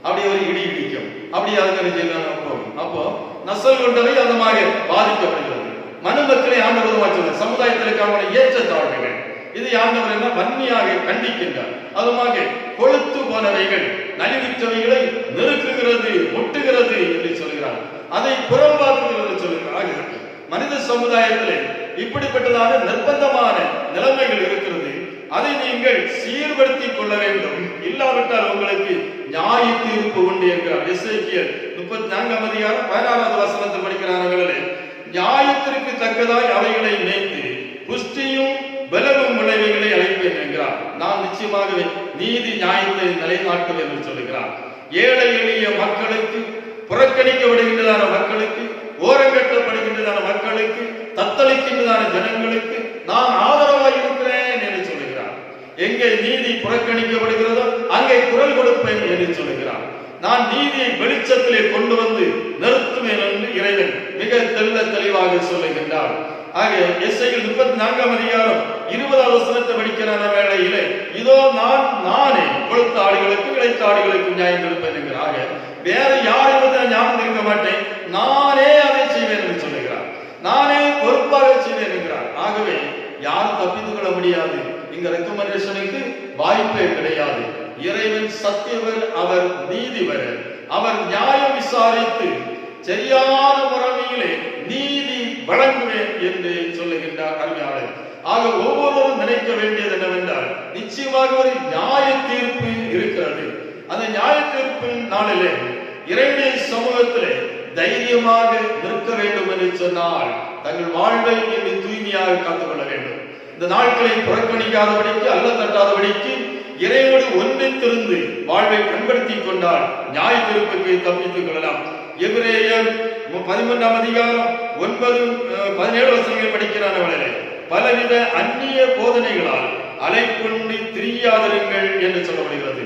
அப்படி ஒரு இடி இடிக்கும், அப்படி அதுக்கு என்ன செய்யணும். அப்போ நசல் கொண்டவை அதமாக பாதிக்கப்படுகிறது. மனு மக்களை ஆண்டவர் சொல்ல சமுதாயத்திற்கான ஏற்றத்தாழ்வுகள் இது ஆண்டவர் என்ன வன்மையாக கண்டிக்கின்றார். அதுமாக கொழுத்து போனவைகள் நலிவுற்றவைகளை நெருக்குகிறது, முட்டுகிறது என்று சொல்கிறார். அதை புறம்பாக்குகிறது சொல்கிறார். மனித சமுதாயத்திலே இப்படிப்பட்டதான நிர்பந்தமான நிலைமைகள் இருக்கிறது. அதை நீங்கள் சீர்படுத்திக் கொள்ள வேண்டும், இல்லாவிட்டால் உங்களுக்கு நியாய தீர்ப்பு உண்டு என்கிறார். எசேக்கியேல் 34ஆம் அதிகாரம் 16வது வசனத்தில் படிக்கிறார்களே, நியாயத்திற்கு தக்கதாய் அவைகளை மேய்த்து புஷ்டியும் பலவும் விளைவுகளை அழைப்பேன் என்கிறார். நான் நிச்சயமாகவே நீதி நியாயத்தை நிலைநாட்டுவேன் என்று சொல்லுகிறார். ஏழை எளிய மக்களுக்கு, புறக்கணிக்கப்படுகின்றதான மக்களுக்கு, ஓரங்கட்டப்படுகின்றதான மக்களுக்கு, தத்தளிக்கின்றதான ஜனங்களுக்கு நான் ஆதரவாக இருக்கிறேன் என்று சொல்லுகிறார். எங்கே நீதி புறக்கணிக்கப்படுகிறதோ அங்கே குரல் கொடுப்பேன் என்று சொல்லுகிறார். நான் நீதியை வெளிச்சத்திலே கொண்டு வந்து நிறுத்துவேன் என்று இறைவன் மிக தெளிவாக சொல்லுகின்றார். ஆக எசேக்கியேல் 34ஆம் அதிகாரம் 20வது வசனத்தை படிக்கிற வேளையிலே, இதோ நானே கொழுத்த ஆடுகளுக்கு இளைத்த ஆடுகளுக்கு நியாயம் இருப்பேன் என்கிறார். வேற யாரும் ஞாபகம் இருக்க மாட்டேன், நானே அதை செய்வேன் என்று சொல்லுகிறார். நானே பொறுப்பாக செய்வேன் என்கிறார். ஆகவே யாரும் தப்பித்துக் கொள்ள முடியாது. இங்க ரெக்கமெண்டேஷனுக்கு வாய்ப்பே கிடையாது. இறைவன் சத்தியவர், அவர் நீதிவர், அவர் நியாயம் விசாரித்து சரியான முறையிலே நீதி வழங்குவேன் என்று சொல்லுகின்றார் அருமையாளர். ஆக ஒவ்வொருவரும் நினைக்க வேண்டியது என்னவென்றால், நிச்சயமாக ஒரு நியாய தீர்ப்பு இருக்கிறது. அந்த நியாய தீர்ப்பு நாளிலே இறைவனுடைய சமூகத்திலே தைரியமாக நிற்க வேண்டும் என்று சொன்னால் தங்கள் வாழ்வை என்று தூய்மையாக காத்துக்கொள்ள வேண்டும். இந்த நாட்களை புறக்கணிக்காதபடிக்கு அல்ல தட்டாதபடிக்கு இறைவனோடு ஒன்றித்திருந்து வாழ்வை பண்படுத்திக் கொண்டால் நியாய தீர்ப்புக்கு தப்பித்துக் கொள்ளலாம். எபிரேயர் 11ஆம் அதிகாரம் 9-17 வசனங்களை படிக்கிறார். பலவித அந்நிய போதனைகளால் அலைக்கொண்டு திரியாதிருங்கள் என்று சொல்லப்படுகிறது.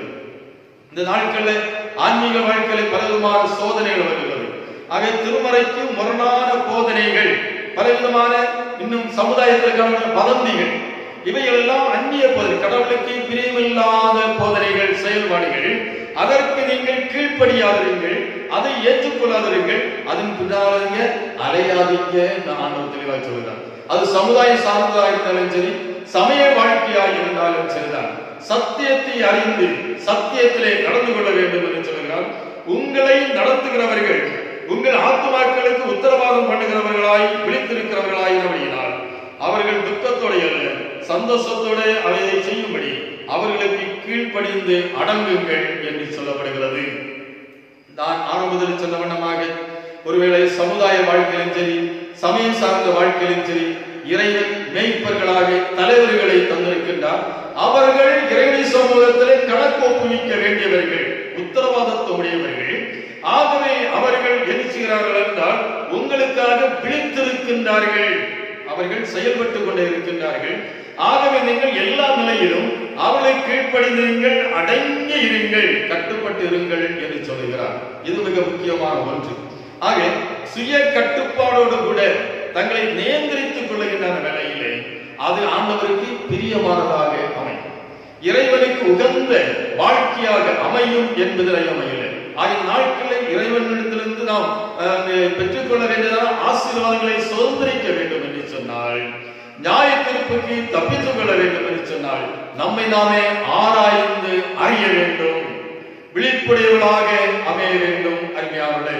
இந்த நாட்களில் ஆன்மீக வாழ்க்கையில் பலவிதமான சோதனைகள் வருகிறது. ஆக திருமறைக்கு முரணான போதனைகள், பலவிதமான இன்னும் சமுதாயத்திற்கான வதந்திகள், இவைகள் எல்லாம் அந்நிய போதனை, கடவுளுக்கு பிரியமில்லாத போதனைகள், செயல்பாடுகள். அதற்கு நீங்கள் கீழ்ப்படியாதிருங்கள், அதை ஏற்றுக்கொள்ளாதிருங்கள், அதன் பின்னால அலையாதிக்க ஆண்டவர் தெளிவாக சொல்கிறார். அது சமுதாயம் சார்ந்ததாக இருந்தாலும் சரி, சமய வாழ்க்கையாக இருந்தாலும் சரிதான். சத்தியத்தை அறிந்து சத்தியத்திலே நடந்து கொள்ள வேண்டும் என்று சொல்கிறார். உங்களை நடத்துகிறவர்கள் உங்கள் ஆத்துமாக்களுக்கு உத்தரவாதம் பண்ணுகிறவர்களாய் விழித்திருக்கிறவர்களாய் நம்பினார். அவர்கள் துக்கத்தோடு அல்ல, சந்தோஷத்தோடு அதை செய்யும்படி அவர்களுக்கு கீழ்ப்படிந்து அடங்குங்கள் என்று சொல்லப்படுகிறது. நான் ஆரம்பத்தில் சொன்ன வண்ணமாக ஒருவேளை சமுதாய வாழ்க்கையிலும் சரி, சமயம் சார்ந்த வாழ்க்கையிலும் சரி, இறைவன் மேய்ப்பர்களாக தலைவர்களை தந்திருக்கின்றார். அவர்கள் இறைவனை சமூகத்திலே கணக்கு ஒப்புவிக்க வேண்டியவர்கள், உத்தரவாதத்துடையவர்கள். ஆகவே அவர்கள் என்ன செய்கிறார்கள் என்றால், உங்களுக்காக விழித்திருக்கின்றார்கள், அவர்கள் செயல்பட்டுக் கொண்டே இருக்கின்றார்கள். ஆகவே நீங்கள் எல்லா நிலையிலும் அவளை கீழ்ப்படிந்தீர்கள், அடங்கி இருங்கள், கட்டுப்பட்டு இருங்கள் என்று சொல்லுகிறார். இது மிக முக்கியமான ஒன்று. ஆக சுய கட்டுப்பாடோடு கூட தங்களை நியந்திரித்துக் கொள்ளுகின்ற வேளையிலே அது ஆண்டவருக்கு பிரியமானதாக அமையும், இறைவனுக்கு உகந்த வாழ்க்கையாக அமையும் என்பதில் அமையலை. ஆகிய நாட்களில் இறைவனிடத்திலிருந்து நாம் பெற்றுக்கொள்ள வேண்டியதான ஆசீர்வாதங்களை சுதந்திரிக்க வேண்டும் என்று சொன்னால், நியாய தீர்ப்புக்கு தப்பித்துக் கொள்ள வேண்டும் என்று சொன்னால், நம்மை நாமே ஆராய்ந்து அறிய வேண்டும், விழிப்புடையவர்களாக அமைய வேண்டும். அருமையானவர்களே,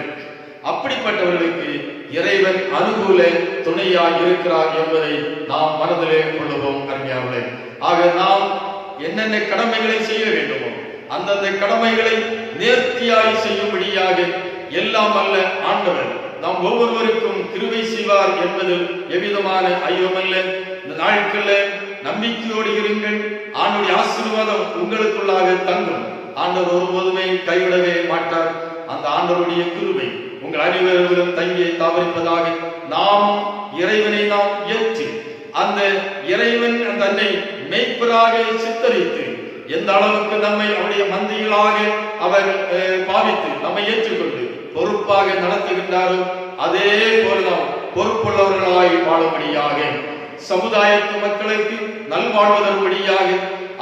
அப்படிப்பட்டவர்களுக்கு இறைவன் அனுகூல துணையாய் இருக்கிறார் என்பதை நாம் மனதிலே கொள்ளுவோம். அருமையானவர்களே, ஆக நாம் என்னென்ன கடமைகளை செய்ய வேண்டுமோ அந்தந்த கடமைகளை நேர்த்தியாய் செய்யும்படியாக எல்லாம் அல்ல ஆண்டவர் நாம் ஒவ்வொருவருக்கும் கிருபை செய்வார் என்பதில் எவ்விதமான ஐயமல்ல. இந்த நாட்களில் நம்பிக்கையோடு இருங்கள், ஆண்டவருடைய ஆசீர்வாதம் உங்களுக்குள்ளாக தங்கும். ஆண்டவர் ஒருபோதுமே கைவிடவே மாட்டார். அந்த ஆண்டவருடைய கிருபை உங்கள் அனைவரும் தங்கியை தாவரிப்பதாக நாம் இறைவனை நாம் ஏற்றி அந்த இறைவன் தன்னை மெய்ப்பராக சித்தரித்து எந்த அளவுக்கு நம்மை அவருடைய மந்திகளாக அவர் பாவித்து நம்மை ஏற்றுக்கொண்டு பொறுப்பாக நடத்துகின்றாரோ அதே போல நாம் பொறுப்புள்ளவர்களாய் வாழும்படியாக, சமுதாயத்து மக்களுக்கு நல்வாழ்வு தரும்படியாக,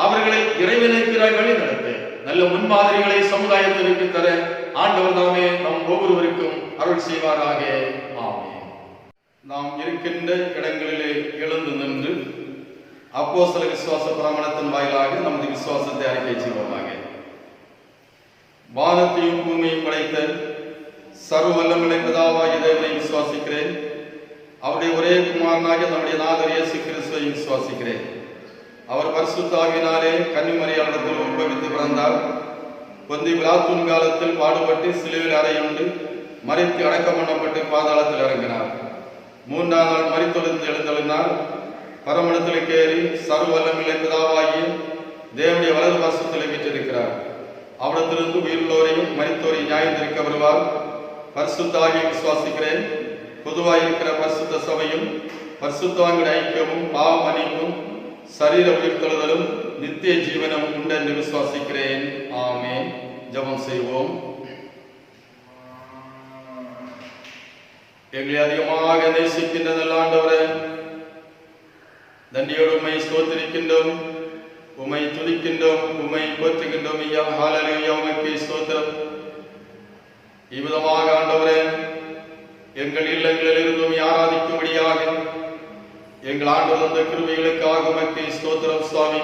அவர்களை இறைவனுக்கு வழி நடத்த நல்ல முன்மாதிரிகளை சமுதாயத்திற்கு தர ஆண்டவர் தாமே நம் ஒவ்வொருவருக்கும் அருள் செய்வாராக. ஆமென். நாம் இருக்கின்ற இடங்களிலே எழுந்து நின்று அப்போஸ்தல விசுவாச பிரமாணத்தின் வாயிலாக நமது விசுவாசத்தை அறிக்கை செய்வோமாக. வானத்தையும் பூமியையும் படைத்த சர்வ வல்லமையுள்ள பிதாவாகிய தேவனை விசுவாசிக்கிறேன். அவருடைய ஒரே குமாரனாகிய நம்முடைய நாதர் இயேசு கிறிஸ்துவை விசுவாசிக்கிறேன். அவர் பரிசுத்த ஆவியினாலே கன்னிமரியாளிடத்தில் உற்பவித்து பிறந்தார். பொந்தி பிலாத்துவின் காலத்தில் பாடுபட்டு சிலுவையில் அறையுண்டு மரித்து அடக்கம் பண்ணப்பட்டு பாதாளத்தில் இறங்கினார். 3ஆம் நாள் மரித்தொழிந்து எழுந்தெழுந்தார். பரமண்டலத்தில் ஏறி சர்வ வல்லமையுள்ள பிதாவாகிய தேவனுடைய வலது பார்சத்தில் வீற்றிருக்கிறார். அவரிடத்திலிருந்து உயிருள்ளோரையும் மரித்தோரையும் நியாயந்திருக்க வருவார். பரிசுத்த ஆவியை விசுவாசிக்கிறேன். பொதுவாக இருக்கிற பரிசுத்த சபையும் பரிசுத்தவான்களுடைய ஐக்கியமும் பாவ மன்னிப்பும் சரீர உயிர்த்தெழுதலும் நித்திய ஜீவனம் உண்டு என்று விசுவாசிக்கிறேன். ஆமென். ஜெபம் செய்வோம். எங்களை அதிகமாக நேசிக்கின்ற நல்ல ஆண்டவரே, நன்றியோடு உம்மை ஸ்தோத்திரிக்கின்றோம், உம்மை துதிக்கின்றோம், உம்மை போற்றுகின்றோம். ஐயா, ஹல்லேலூயா, உமக்கு ஸ்தோத்திரம். இவ்விதமாக ஆண்டவரே எங்கள் இல்லங்களில் இருந்தும் ஆராதிக்கும்படியாக எங்கள் ஆண்டவர் அந்த கிருபைகளுக்காக உமக்கு ஸ்தோத்திரம் சுவாமி.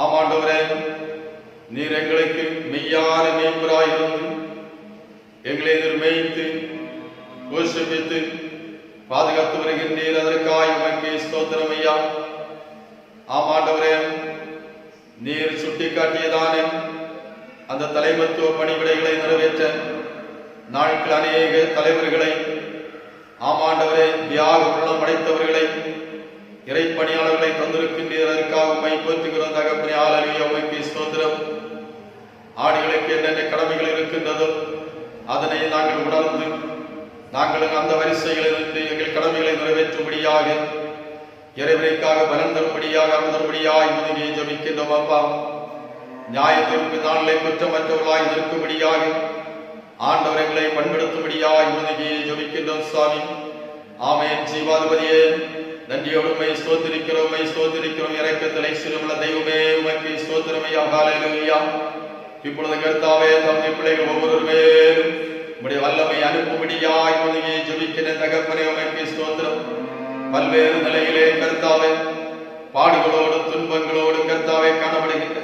ஆமாண்டவரே, நீர் எங்களுக்கு மெய்யான மேய்ப்பராயிருந்து எங்களை நிர்மயித்து போஷிப்பித்து பாதுகாத்து வருகின்றீர். அதற்காய் உமக்கு ஸ்தோத்திரம் ஐயா. ஆமாண்டவரே, நீர் சுட்டிக்காட்டியதானே அந்த தலைமத்துவ பணிவிடைகளை நிறைவேற்ற நாட்கள் அநேக தலைவர்களை, ஆமாண்டவரே, தியாக உள்ளம் படைத்தவர்களை, இறைப்பணியாளர்களை தந்திருக்கின்றீர். அதற்காக உம்மை போற்றுகிறோம் தகப்பனே. ஹல்லேலூயா, உமக்கு ஸ்தோத்திரம். ஆடுகளுக்கு என்னென்ன கடமைகள் இருக்கின்றதோ அதனை நாங்கள் உணர்ந்து நாங்கள் அந்த வரிசைகளிலிருந்து எங்கள் கடமைகளை நிறைவேற்றும்படியாக, இறைவனுக்காக பலன் தரும்படியாக, அருந்தரும்படியாய் உதவியை ஜபிக்கின்றோம் அப்பா. நியாயத்திற்கு நாளை குற்றமற்றவர்களாய் நிற்கும்படியாக ஆண்டவர்களை பண்படுத்தும்படியாய் உதவியை ஜபிக்கின்றோம் சுவாமி. ஆமென். ஜீவாதிபதியே, நன்றியோடு உம்மை ஸ்தோத்திரிக்கிறோம், உம்மை ஸ்தோத்திரிக்கிறோம். இரக்கத்திலே சிறுமல தெய்வமே, உமக்கு ஸ்தோத்திரமையா. ஹல்லேலூயா. இப்பொழுது கர்த்தாவே, தம்முடைய பிள்ளைகள் ஒவ்வொருவருமே உம்முடைய வல்லமை அனுப்பும்படியாய் உதவியை ஜபிக்கின்ற தகப்பனே, உமக்கு ஸ்தோத்திரம். பல்வேறு நிலையிலே கர்த்தாவே, பாடுகளோடு துன்பங்களோடு கர்த்தாவே காணப்படுகின்ற,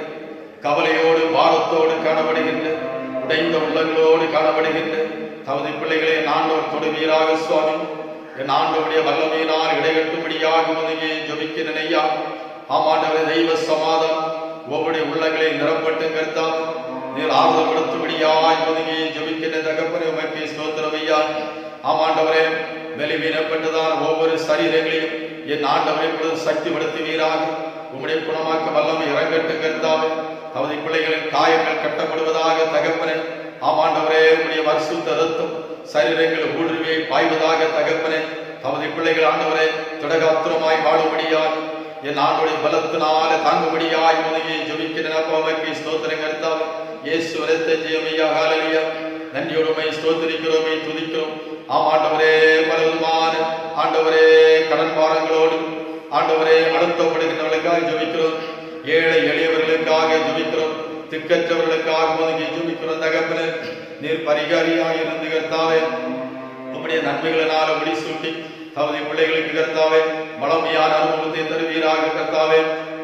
கவலையோடு பாரத்தோடு காணப்படுகின்ற, உடைந்த உள்ளங்களோடு காணப்படுகின்ற தமது பிள்ளைகளை ஆண்டவர் தொடுவீராக சுவாமி. என் ஆண்டவருடைய வல்லமையினால் இடைகட்டும்படியாக உதவியை ஜபிக்கின்ற ஐயா. ஆமாண்டவரே, தெய்வ சமாதானம் ஒவ்வொரு உள்ளங்களை நிரப்பட்டு கர்த்தாவே, நீர் ஆறுதல் படுத்தும்படியாய் உதவியை ஜபிக்கின்ற தகப்பனே, உமக்கு ஸ்தோத்திரம் ஐயா. ஆமாண்டவரே, வெளிவீனப்பட்டதான ஒவ்வொரு சரீரங்களையும் என் ஆண்டவரை இப்பொழுது சக்தி படுத்துவீராக. உம்முடைய குணமாக்க வல்லமை இறங்கட்டு கர்த்தாவே. தமது பிள்ளைகளின் காயங்கள் கட்டப்படுவதாக தகப்பனே. ஆமாண்டவரே, உம்முடைய பரிசுத்த இரத்தம் சரீரங்கள் ஊடுருவி பாய்வதாக தகப்பனே. தமது பிள்ளைகள் ஆண்டவரே திடகாத்திரமாய் வாழும்படியாக, என் ஆண்டவருடைய பலத்தினால தாங்கும்படியாய் உதவியை ஜபிக்கிற உமக்கு ஸ்தோத்திரம் கர்த்தாவே. இயேசு இரத்த ஜெயமையா. ஹல்லேலூயா. நன்றியோடு உம்மை ஸ்தோத்திரிக்கிறோம், துதிக்கிறோம். ஆமாண்டவரே, பலவிதமான ஆண்டவரே கடன் பாரங்களோடு ஆண்டவரே அழுத்தப்படுகின்றவர்களுக்காக ஜபிக்கிறோம். ஏழை எளியவர்களுக்காக ஜபிக்கிறோம். திக்கற்றவர்களுக்காக உதவி ஜபிக்கிறோம் தகப்பனே. நீர் பரிகாரியாக இருந்து கர்த்தாவே, உம்முடைய நன்மைகளினால முடிசூட்டி தமது பிள்ளைகளுக்கு கர்த்தாவே பலமையான அனுபவத்தை தருவீராக கர்த்தாவே.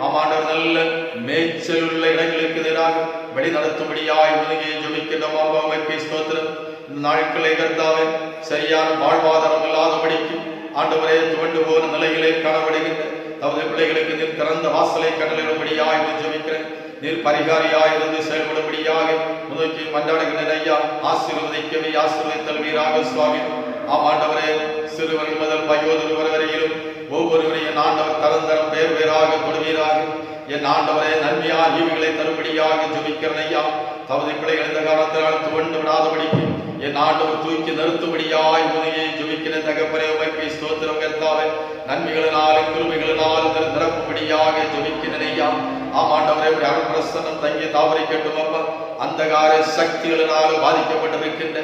ஆமாண்டவர், நல்ல மேய்ச்சல் உள்ள இடங்களுக்கு நேராக வழி நடத்தும்படியாய் உதவியை ஜபிக்கின்றோம். உமக்கு ஸ்தோத்திரம். இந்த நாட்களை கர்த்தாவே, சரியான வாழ்வாதாரம் இல்லாதபடிக்கு ஆண்டவரே துவண்டு போன நிலையிலே காணப்படுகின்ற தமது பிள்ளைகளுக்கு நீர் திறந்த வாசலை கடலிடும்படியாய் ஜபிக்கிறேன். நீர் பரிகாரியாய் இருந்து செயல்படும்படியாக முதலுக்கு மன்றாடுகின்ற ஐயா. ஆசீர்வதிக்கவே ஆசீர்வதித்தல்வீராக சுவாமி. ஆமாண்டவரே, சிறுவர்கள் முதல் வயோதிபர் வரையிலும் ஒவ்வொருவரையும் ஆண்டவர் தரந்தரம் பேர் பேராக கொடுவீராக. என் ஆண்டவரே, நன்மையான ஈவுகளை தரும்படியாக ஜபிக்கிறேன் ஐயா. தமது பிள்ளைகள் இந்த காலத்தினால் துவண்டு விடாதபடிக்கு என் ஆண்டவர் தூக்கி நிறுத்தும்படியாய் உதவியை ஜபிக்கிற தகப்பனே, உமக்கு ஸ்தோத்திரம் கர்த்தாவே. நன்மைகளினாலும் கிருபைகளினாலும் நிரப்பும்படியாக ஜபிக்கிறேன் ஐயா. ஆமாண்டவரே, அருள் பிரசன்னம் தங்கி தாவரிக்கட்டும் அப்பா. அந்தகார சக்திகளினால் பாதிக்கப்பட்டிருக்கின்ற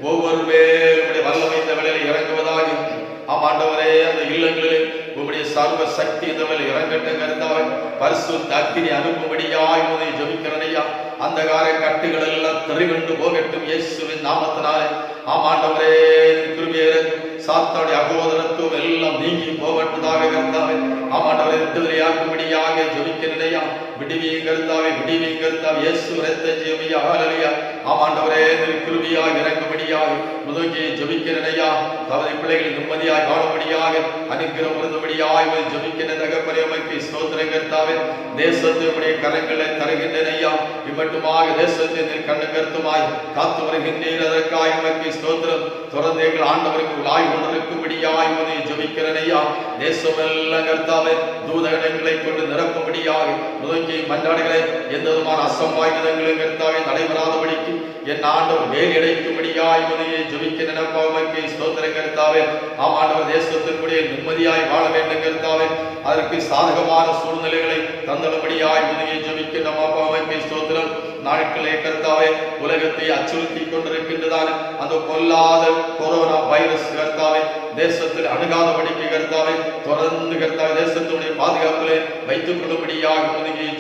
ஒவ்வொரு பேருடைய வல்லமை இந்த வேளையில் இறங்குவதாக. ஆமாண்டவரே, அந்த இல்லங்களில் உங்களுடைய சர்வ சக்தி இந்த வேளையில் இறங்கட்ட கர்த்தாவே. பரிசுத்த அக்கினி அனுப்பும்படியாய் உதவி ஜபிக்கிறேன் ஐயா. அந்தகார கட்டுகள் எல்லாம் தெரிகொண்டு போகட்டும் இயேசுவின் நாமத்தினாலே. ஆமாண்டவரே, கிருபையே சாத்தானுடைய அகோதரத்துவம் எல்லாம் நீங்கி போகட்டதாக கர்த்தாவே. ஆமாண்டவரை விடுதலையாக்கும்படியாக ஜபிக்கிறேன் ஐயா. விடுவியும் கர்த்தாவே, விடுவியும் கர்த்தாவே. இயேசு இரத்த ஜெயமையா. ஹல்லேலூயா. ஆமாண்டவரே, கிருபையாக இறங்கும்படியாக முதலுக்கு ஜபிக்கிறேன் ஐயா. தமது பிள்ளைகள் நிம்மதியாய் வாழும்படியாக அனுக்கிரகம் இருந்தபடியாய் ஜபிக்கிற தகப்பனே, உமக்கு ஸ்தோத்திரம் கர்த்தாவே. தேசத்தினுடைய கரங்களை தருகின்றேன் ஐயா. இம்மட்டுமாக தேசத்தை நீர் கண்ணு கருத்துமாய் காத்து வருகின்றீர். அதற்காக உமக்கு ஸ்தோத்திரம். தொடர்ந்து எங்கள் ஆண்டவருக்கு வாய் கொண்டிருக்கும்படியாய் ஜபிக்கிறேன் ஐயா. தேசமெல்லாம் கர்த்தாவே தூதகணங்களை கொண்டு நிரப்பும்படியாக முதலுக்கு மன்றாடுகிறேன். எந்த விதமான அசம்பாவிதங்களும் கர்த்தாவே நடைபெறாதபடிக்கு என் ஆண்டவர் வேல் இடைக்கும்படியாய் ஜபிக்க நினைப்பா. உமக்கு ஸ்தோத்திரம் கர்த்தாவே. ஆமாண்டவர், தேசத்திற்குடைய நிம்மதியாய் வாழ வேண்டும் கர்த்தாவே. அதற்கு சாதகமான சூழ்நிலைகளை தந்தபடியாய் ஜபிக்க நம்ம உமக்கு ஸ்தோத்திரம். நாட்களே கர்த்தாவே, உலகத்தை அச்சுறுத்தி கொண்டிருக்கின்றதான அந்த பொல்லாத கொரோனா வைரஸ் கர்த்தாவே தேசத்தில் அணுகாதபடிக்கு கர்த்தாவே தொடர்ந்து கர்த்தாவே தேசத்துடைய பாதுகாப்பிலே வைத்துக் கொள்ளும்படியாக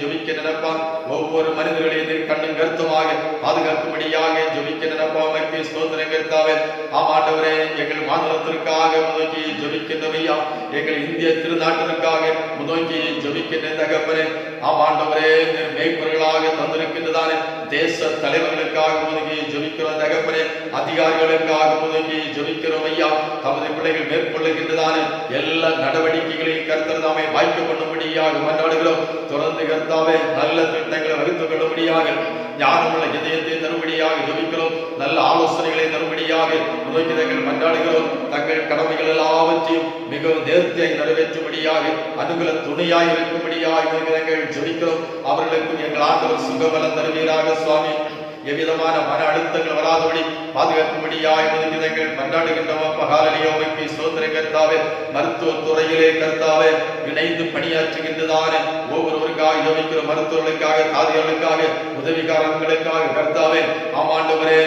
ஜபிக்க நினைப்பான். ஒவ்வொரு ஒவ்வொரு மனிதர்களையும் நீர் கண்ணும் கருத்துமாக பாதுகாக்கும்படியாக ஜெபிக்கின்ற அப்பாவுக்கு ஸ்தோத்திரம் கர்த்தாவே. ஆமாண்டவரே, எங்கள் மாநிலத்திற்காக நோக்கி ஜெபிக்கின்றவையா, எங்கள் இந்திய திருநாட்டிற்காக நோக்கி ஜெபிக்கின்ற தகப்பனே. ஆமாண்டவரே, நீர் மேய்ப்பர்களாக தந்திருக்கின்றதானே தேச தலைவர்களுக்காக நோக்கி ஜெபிக்கிறோம் தகப்பனே. அதிகாரிகளுக்காக நோக்கி ஜெபிக்கிறோம் ஐயா. தமது பிள்ளைகள் மேற்கொள்ளுகின்றதானே எல்லா நடவடிக்கைகளையும் கர்த்தர் தாமே வாய்க்க பண்ணும்படியாக மன்றாடுகிறோம். தொடர்ந்து கர்த்தாவே நல்ல திட்டங்களை வகுத்துக் கொள்ளும்படியாக, ஞானமுள்ள இதயத்தை தரும்படியாக ஜெபிக்கிறோம். நல்ல ஆலோசனைகளை தரும்படியாக உதவிகள் மன்றாடுகிறோம். தங்கள் கடமைகள் எல்லாவற்றையும் மிகவும் நேர்த்தியை நிறைவேற்றும்படியாக, அனுகூல துணையாய் இருக்கும்படியாக உதவிகள் ஜெபிக்கிறோம். அவர்களுக்கும் எங்கள் ஆண்டவர் சுகபலம் தருவீராக சுவாமி. எவ்விதமான மன அழுத்தங்கள் வராதபடி பாதுகாக்கும்படியாய் உதவிகள் மன்றாடுகின்றோம். பகாலியோவைக்கு சோதனை கர்த்தாவே, மருத்துவ துறையிலே கர்த்தாவே இணைந்து பணியாற்றுகின்றதான ஒவ்வொருவருக்காக ஜெபிக்கிற மருத்துவர்களுக்காக, தாதிகளுக்காக, உதவிக்காரர்களுக்காக கர்த்தாவே. ஆமாண்டவரே,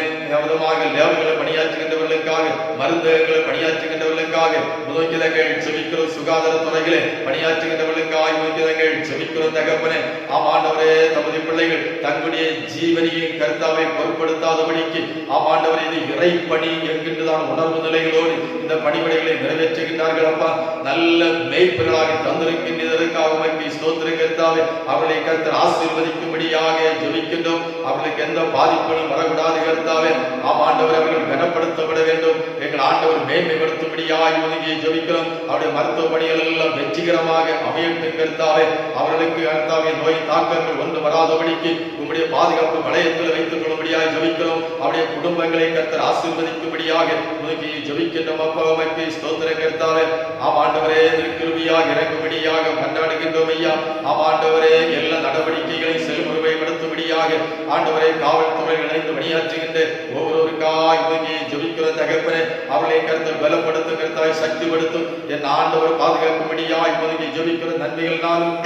விதமாக லேபர்களை பணியாற்றுகின்றவர்களுக்காக, மருந்துகளை பணியாற்றுகின்றவர்களுக்காக முதல்கள் செபிக்கிறோம். சுகாதார துறைகளை பணியாற்றுகின்றவர்களுக்காக முதல்கள் செபிக்கிறோம் தகப்பனே. ஆமாண்டவரே, தமது பிள்ளைகள் தங்களுடைய ஜீவனையும் கர்த்தாவை பொருட்படுத்தாதபடிக்கு ஆமாண்டவரே இது இறைப்பணி என்கின்றதான உணர்வு நிலைகளோடு இந்த பணிவிடைகளை நிறைவேற்றுகின்றார்கள் அப்பா. நல்ல மேய்ப்பர்களாக தந்திருக்கின்றதற்காக ஸ்தோத்திரம் கர்த்தாவே. அவர்களை கர்த்தர் ஆசீர்வதிக்கும்படியாக ஜெபிக்கின்றோம். அவர்களுக்கு எந்த பாதிப்புகளும் வரக்கூடாது கர்த்தாவே. ஆமாண்டவர் அவர்கள் கனப்படுத்தப்பட வேண்டும். எங்கள் ஆண்டவர் மேன்மைப்படுத்தும்படியாக ஒதுங்கி ஜெபிக்கிறோம். அவருடைய மருத்துவ பணிகள் எல்லாம் வெற்றிகரமாக அமையட்டும் கர்த்தாவே. அவர்களுக்கு கர்த்தாவே நோய் தாக்கங்கள் ஒன்று வராதபடிக்கு உங்களுடைய பாதுகாப்பு வளையத்தில் வைத்துக் கொள்ளும்படியாக ஜெபிக்கிறோம். அவருடைய குடும்பங்களை கர்த்தர் ஆசீர்வதிக்கும்படியாக ஒதுங்கி ஜெபிக்கின்றோம் அப்பாவுக்கு ஸ்தோத்திரம் கர்த்தாவே. ஆமாண்டவரே, கிருபையாக இறங்கும்படியாக மன்றாடுகின்றோம் ஐயா. ஆமாண்டவரே, எல்லா நடவடிக்கைகளையும் செயல்முறைப்படுத்தும்படியாக ஆண்டவரே காவல்துறை இணைந்து பணியாற்றுகின்ற ஒவ்வொருவருக்காய் ஒதுங்கி ஜெபிக்கிற தகப்பனே. அவர்களை கருத்தில் பலப்படுத்தும் கருத்தாய் சக்திப்படுத்தும் என் ஆண்டவர் பாதுகாக்கும்படியாய் ஒதுங்கி ஜெபிக்கிற நன்மைகளாலும்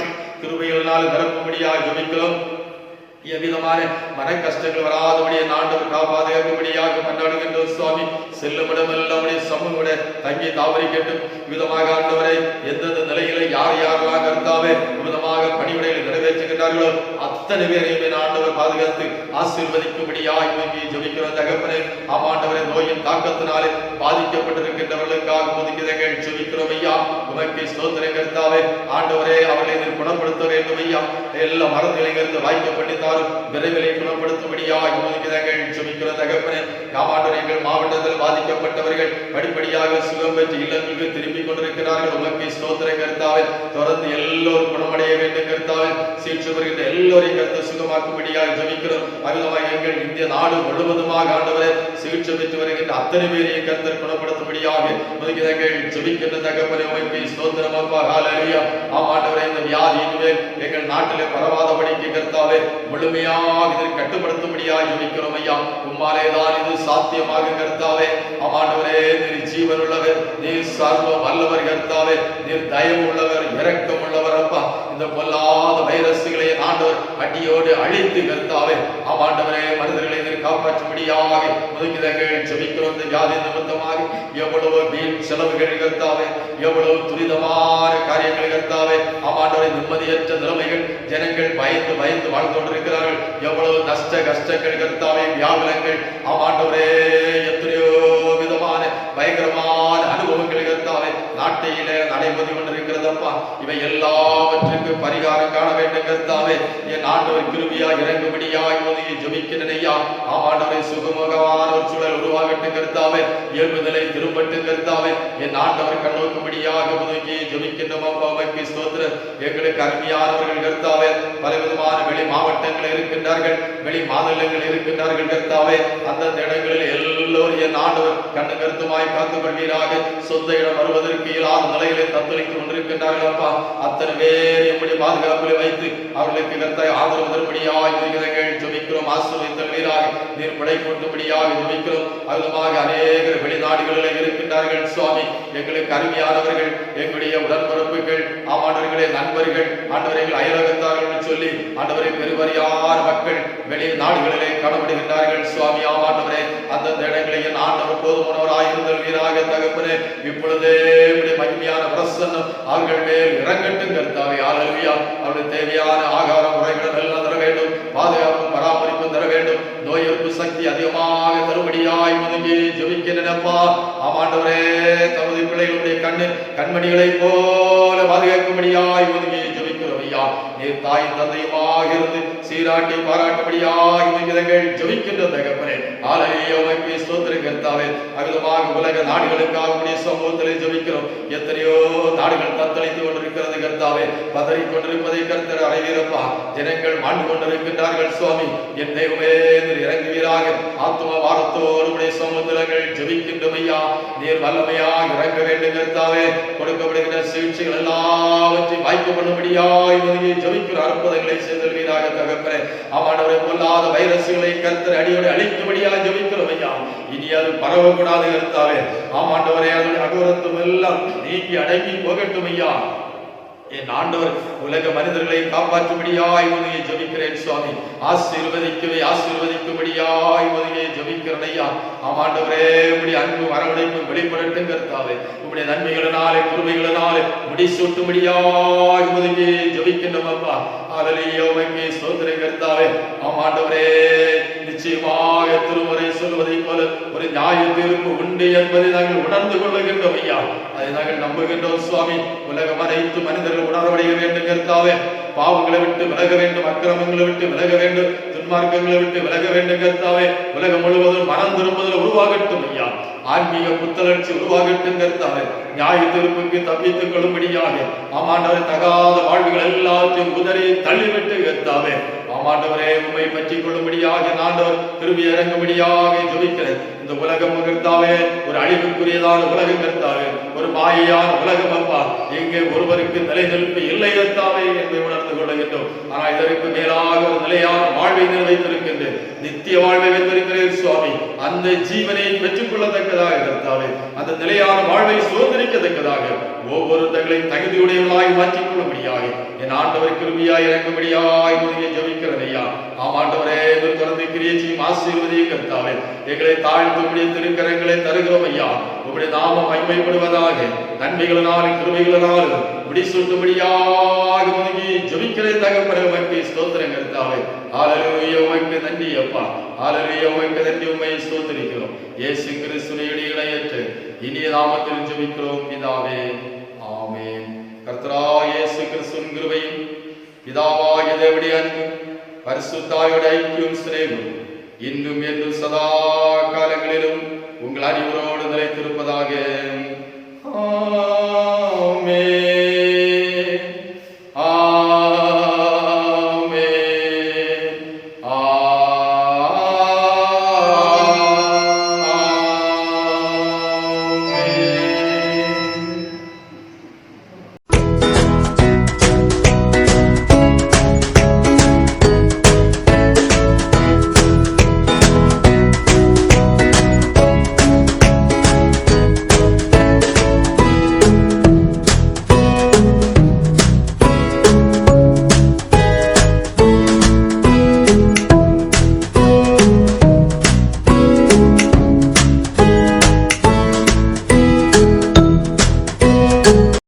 கிருபைகளாலும் நிரப்பும்படியாக ஜெபிக்கிறோம். எவ்விதமான மன கஷ்டங்கள் வராதபடியே ஆண்டவர் பாதுகாக்கும்படியாக மன்றாடுகின்றோம் சுவாமி. செல்லுமிடமெல்லாம் சமூக தங்கி தாவரிக்கட்டும். விதமாக ஆண்டவரை எந்தெந்த நிலையில யார் யாரெல்லாம் கர்த்தாவே விதமாக பணிவிடைகளை நிறைவேற்றுகின்றார்களோ அத்தனை பேரையுமே ஆண்டவர் பாதுகாத்து ஆசீர்வதிக்கும்படியாக ஜெபிக்கிறோம் தகப்பனே. ஆமாண்டவரை நோயின் தாக்கத்தினாலே பாதிக்கப்பட்டிருக்கின்றவர்களுக்காக ஒதுக்கிதங்கள் ஜெபிக்கிறோம் ஐயா. உமக்கு ஸ்தோத்திரம் கர்த்தாவே. ஆண்டவரே, அவர்களை குணப்படுத்த வேண்டும் ஐயா. எல்லா மருந்துகளிலிருந்து வாய்க்கப்பட்டு விரைவிலை குணப்படுத்தும்படியாக ஜெபிக்கிற தகப்பனே. ஆமாண்டவரே, எங்கள் மாவட்டத்தில் பாதிக்கப்பட்டவர்கள் படிப்படியாக சுகம் பெற்று இல்லங்களுக்கு திரும்பிக் கொண்டிருக்கிறார்கள். உமக்கு ஸ்தோத்திரம் கர்த்தாவே. தொடர்ந்து எல்லோரும் குணமடைய வேண்டும் கர்த்தாவே. சிகிச்சை வருகின்ற எல்லோரையும் கருத்து சுகமாக்கும்படியாக ஜெபிக்கிறோம். அதுமாக எங்கள் இந்திய நாடு முழுவதுமாக ஆண்டவரை சிகிச்சை பெற்று வருகின்ற அத்தனை பேரையும் கருத்தர் குணப்படுத்தும்படியாக ஜெபிக்கின்ற தகப்பனே. உமக்கு ஸ்தோத்திரம் அப்பா. ஹல்லேலூயா. ஆமாண்டவரே, இந்த வியாதியின் மேல் எங்கள் நாட்டிலே பரவாதபடிக்கு கர்த்தாவே முழுமையாக இதை கட்டுப்படுத்தும்படியாக ஜெபிக்கிறோம் ஐயா. உம்மாலேதான் இது சாத்தியமாக கர்த்தாவே. ஆமாண்டவரே, நீர் ஜீவன் உள்ளவர், நீர் சர்வ வல்லவர் கர்த்தாவே. நீர் தயவு உள்ளவர், இரக்கம் உள்ளவர் அப்பா. இந்த பொல்லாத வைரஸ்களை ஆண்டவர் அடியோடு அழித்து கர்த்தாவே. ஆமாண்டவரே, மனிதர்களை நீர் காப்பாற்றும்படியாக முதுகிதங்கள் ஜெபிக்கிறோம். இந்த வியாதி நிமித்தமாக எவ்வளவு வீண் செலவுகள் கர்த்தாவே, எவ்வளவு துரிதமான காரியங்கள் கர்த்தாவே. ஆமாண்டவரை நிம்மதியற்ற நிலைமைகள், ஜனங்கள் பயந்து பயந்து வாழ்ந்து கொண்டிருக்கிறார்கள். எவ்வளவு நஷ்ட கஷ்டங்கள் கர்த்தாவே, வியாகுலங்கள். ஆமாண்டவரே, எத்தனையோ விதமான பயங்கரமான அனுபவங்கள் கர்த்தாவே நாட்டையில நடைபெற்று கொண்டிருக்கிறதப்பா. இவை எல்லாவற்றுக்கும் பரிகாரம் காண வேண்டும் கர்த்தாவே. என் ஆண்டவர் கிருபையா இறங்கும்படியாய் ஒதுங்கி ஜெபிக்கிறேன் ஐயா. ஆமாண்டவரை சுகமுகமான ஒரு சூழல் உருவாகட்டும் கர்த்தாவே. இயல்பு நிலை திரும்பட்டும் கர்த்தாவே. என் ஆண்டவர் கண்ணோக்கும்படியாக ஒதுங்கி ஜெபிக்கின்றோம் அப்பா. உமக்கு ஸ்தோத்திரம். எங்களுக்கு அருமையானவர்கள் கர்த்தாவே பலவிதமான வெளி மாவட்டங்கள் இருக்கின்றார்கள், வெளி மாநிலங்கள் இருக்கின்றார்கள் கர்த்தாவே. அந்தந்த இடங்களில் எல்லோரும் என் ஆண்டவர் கண்ணு கருத்துமாய் காத்துக் கொள்வீராக. சொந்த இடம் வருவதற்கு இயலாத நிலையிலே தத்தளித்துக் கொண்டிருக்கின்றார்கள் அப்பா. அத்தனை பேர் எப்படி பாதுகாப்பில் வைத்து அவர்களுக்கு கர்த்தாய் ஆதரவு தரும்படியாக ஜெபிக்கிறோம். ஆசீர்வதித்தல்வீராக. நீர் படை போட்டும்படியாக ஜெபிக்கிறோம். அதுமாக அநேகர் வெளிநாடுகளில் இருக்கின்றார்கள் சுவாமி. எங்களுக்கு அருமையானவர்கள், எங்களுடைய உடன்பிறப்புகள், ஆமாண்டவர்களே நண்பர்கள், ஆண்டவர்கள் அயலகத்தார்கள் சொல்லி ஆண்டவரை பெருவரியான மக்கள் வெளி நாடுகளிலே காணப்படுகின்றார்கள் சுவாமி. ஆமாண்டவரே, அந்தந்த இடங்களில் ஆண்டவர் போதுமானவராய் இருந்தல்வீராக தகப்பனே. இப்பொழுதே மகிமையான பிரசன்னம் அவர்கள் மேல் இறங்கட்டும் கர்த்தாவே. ஹல்லேலூயா. அவர்களுக்கு தேவையான ஆகார முறைகள் எல்லாம் தர வேண்டும். ஜெபிக்கிறேனப்பா. ஆமாண்டவரே, தமது பிள்ளைகளுடைய கண்மணிகளை போல பாதுகாக்கும்படியாய் ஒதுங்கி ஜெபிக்கிறோம் ஐயா. நீர் தாய் தந்தையுமாக இருந்து சீராட்டி பாராட்டும்படியாய் ஒதுங்கிதங்கள் ஜெபிக்கின்ற தகப்பனே. ஹல்லேலூயா, உமக்கு ஸ்தோத்திரம் கர்த்தாவே. அகிலமாக உலக நாடுகளுக்காக உம்முடைய சமூகத்தில் ஜெபிக்கிறோம். எத்தனையோ நாடுகள் தத்தளித்து கொண்டிருக்கிறது கர்த்தாவே. பதறிக் கொண்டிருப்பதை கர்த்தர் அறிவீரப்பா. ஜனங்கள் மாண்டு கொண்டிருக்கின்றார்கள் சுவாமி. என் தெய்வமே, நீர் இறங்குவீராக. ஆத்தும வாரத்தோடு உம்முடைய சமூகத்தில் ஜெபிக்கின்றோம் ஐயா. நீர் வல்லமையாக இறங்க வேண்டும் கர்த்தாவே. கொடுக்கப்படுகிற சிகிச்சைகள் எல்லாவற்றையும் வாய்ப்பு பண்ணும்படியாய் ஒதுங்கி ஜெபிக்கிற அற்புதங்களை செய்தல்வீராக தகப்பனே. ஆமாண்டவரே, பொல்லாத வைரஸ்களை கர்த்தர் அடியோடு அழிக்கும்படியாக ஜெபிக்கிறோம் ஐயா. இனி அது பரவக்கூடாது கர்த்தாவே. ஆமாண்டவரே, அதனுடைய அகோரத்துவம் எல்லாம் நீக்கி அடங்கி போகட்டும் ஐயா. என் ஆண்டவர் உலக மனிதர்களை காப்பாற்றும்படியாய் ஒதுங்கி ஜெபிக்கிறேன் சுவாமி. ஆசீர்வதிக்கும்படியாய் ஒதுங்கி ஜெபிக்கிறேன் ஐயா. ஆமாண்டவரே, உம்முடைய அன்பு வரவழைப்பும் வெளிப்படட்டும் கர்த்தாவே. உம்முடைய நன்மைகளினாலே கிருபைகளினாலே முடிசூட்டும்படியாய் ஒதுங்கி ஜெபிக்கின்றோம் அப்பா. ஹல்லேலூயா, உமக்கு ஸ்தோத்திரம் கர்த்தாவே. ஆமாண்டவரே, நிச்சயமாக திருமுறை சொல்வதை போல ஒரு நியாய தீர்ப்பு உண்டு என்பதை நாங்கள் உணர்ந்து கொள்ளுகின்றோம் ஐயா. அதை நாங்கள் நம்புகின்றோம் சுவாமி. உலகம் அனைத்து மனிதர்கள் உணர்வடைய வேண்டும் கர்த்தாவே. பாவங்களை விட்டு விலக வேண்டும், அக்கிரமங்களை விட்டு விலக வேண்டும், துன்மார்க்கங்களை விட்டு விலக வேண்டும் கர்த்தாவே. உலகம் முழுவதும் மனம் திரும்புதல் உருவாகட்டும் ஐயா. ஆன்மீக புத்தளர்ச்சி உருவாகட்டும் கர்த்தாவே. நியாய தீர்ப்புக்கு தப்பித்துக் கொள்ளும்படியாக ஆமாண்டவரை தகாத வாழ்வுகள் எல்லாத்தையும் உதறி தள்ளிவிட்டு கர்த்தாவே. ஆமாண்டவரே, உம்மை பற்றிக் கொள்ளும்படியாக ஆண்டவர் திரும்பி இறங்கும்படியாக ஜெபிக்கிறேன். இந்த உலகம் கர்த்தாவே ஒரு அழிவுக்குரியதான உலகம் கர்த்தாவே, ஒரு மாயையான உலகம் அப்பா. எங்கே ஒருவருக்கு நிலைநிற்பு இல்லை கர்த்தாவே என்று உணர்ந்து கொள்ளுகின்றோம். ஆனால் இதற்கு மேலாக ஒரு நிலையான வாழ்வை வைத்திருக்கின்றேன், நித்திய வாழ்வை வைத்திருக்கிறேன் சுவாமி. அந்த ஜீவனை பெற்றுக் கொள்ளத்தக்கதாக கர்த்தாவே, அந்த நிலையான வாழ்வை சுதந்திரிக்கத்தக்கதாக ஒவ்வொரு தங்களையும் தகுதியுடையவர்களாய் மாற்றிக் கொள்ளும்படியாக என் ஆண்டவர் கிருபையாய் இறங்கும்படியாய் ஒதுங்கி ஜெபிக்கிறேன் ஐயா. ஆமாண்டவரே, தொடர்ந்து கிரியையும் ஆசீர்வதியும் கர்த்தாவே. எங்களை தாழ்த்தும்படிய திருக்கரங்களை தருகிறோம் ஐயா. உம்முடைய நாமம் மகிமைப்படுவதாக. நன்மைகளினாலும் கிருபைகளினாலும் முடிசூட்டும்படியாக ஒதுங்கி ஜெபிக்கிறேன் தகப்பனே. உமக்கு ஸ்தோத்திரம் கர்த்தாவே. ஹல்லேலூயா, உமக்கு நன்றி அப்பா. ஹல்லேலூயா, உமக்கு நன்றி. உம்மை ஸ்தோத்திரிக்கிறோம். இயேசு கிறிஸ்துவின் இணையற்ற இனிய நாமத்தில் ஜெபிக்கிறோம் பிதாவே, ஆமென். கர்த்தராகிய இயேசு கிறிஸ்துவின் கிருபையும் பிதாவாகிய தேவனுடைய அன்பும் பரிசுத்தாவியோட ஐக்கியம் சிநேகமும் இன்றும் என்றும் சதா காலங்களிலும் உங்கள் அனைவரோடு நிலைத்திருப்பதாக. ஆமென்.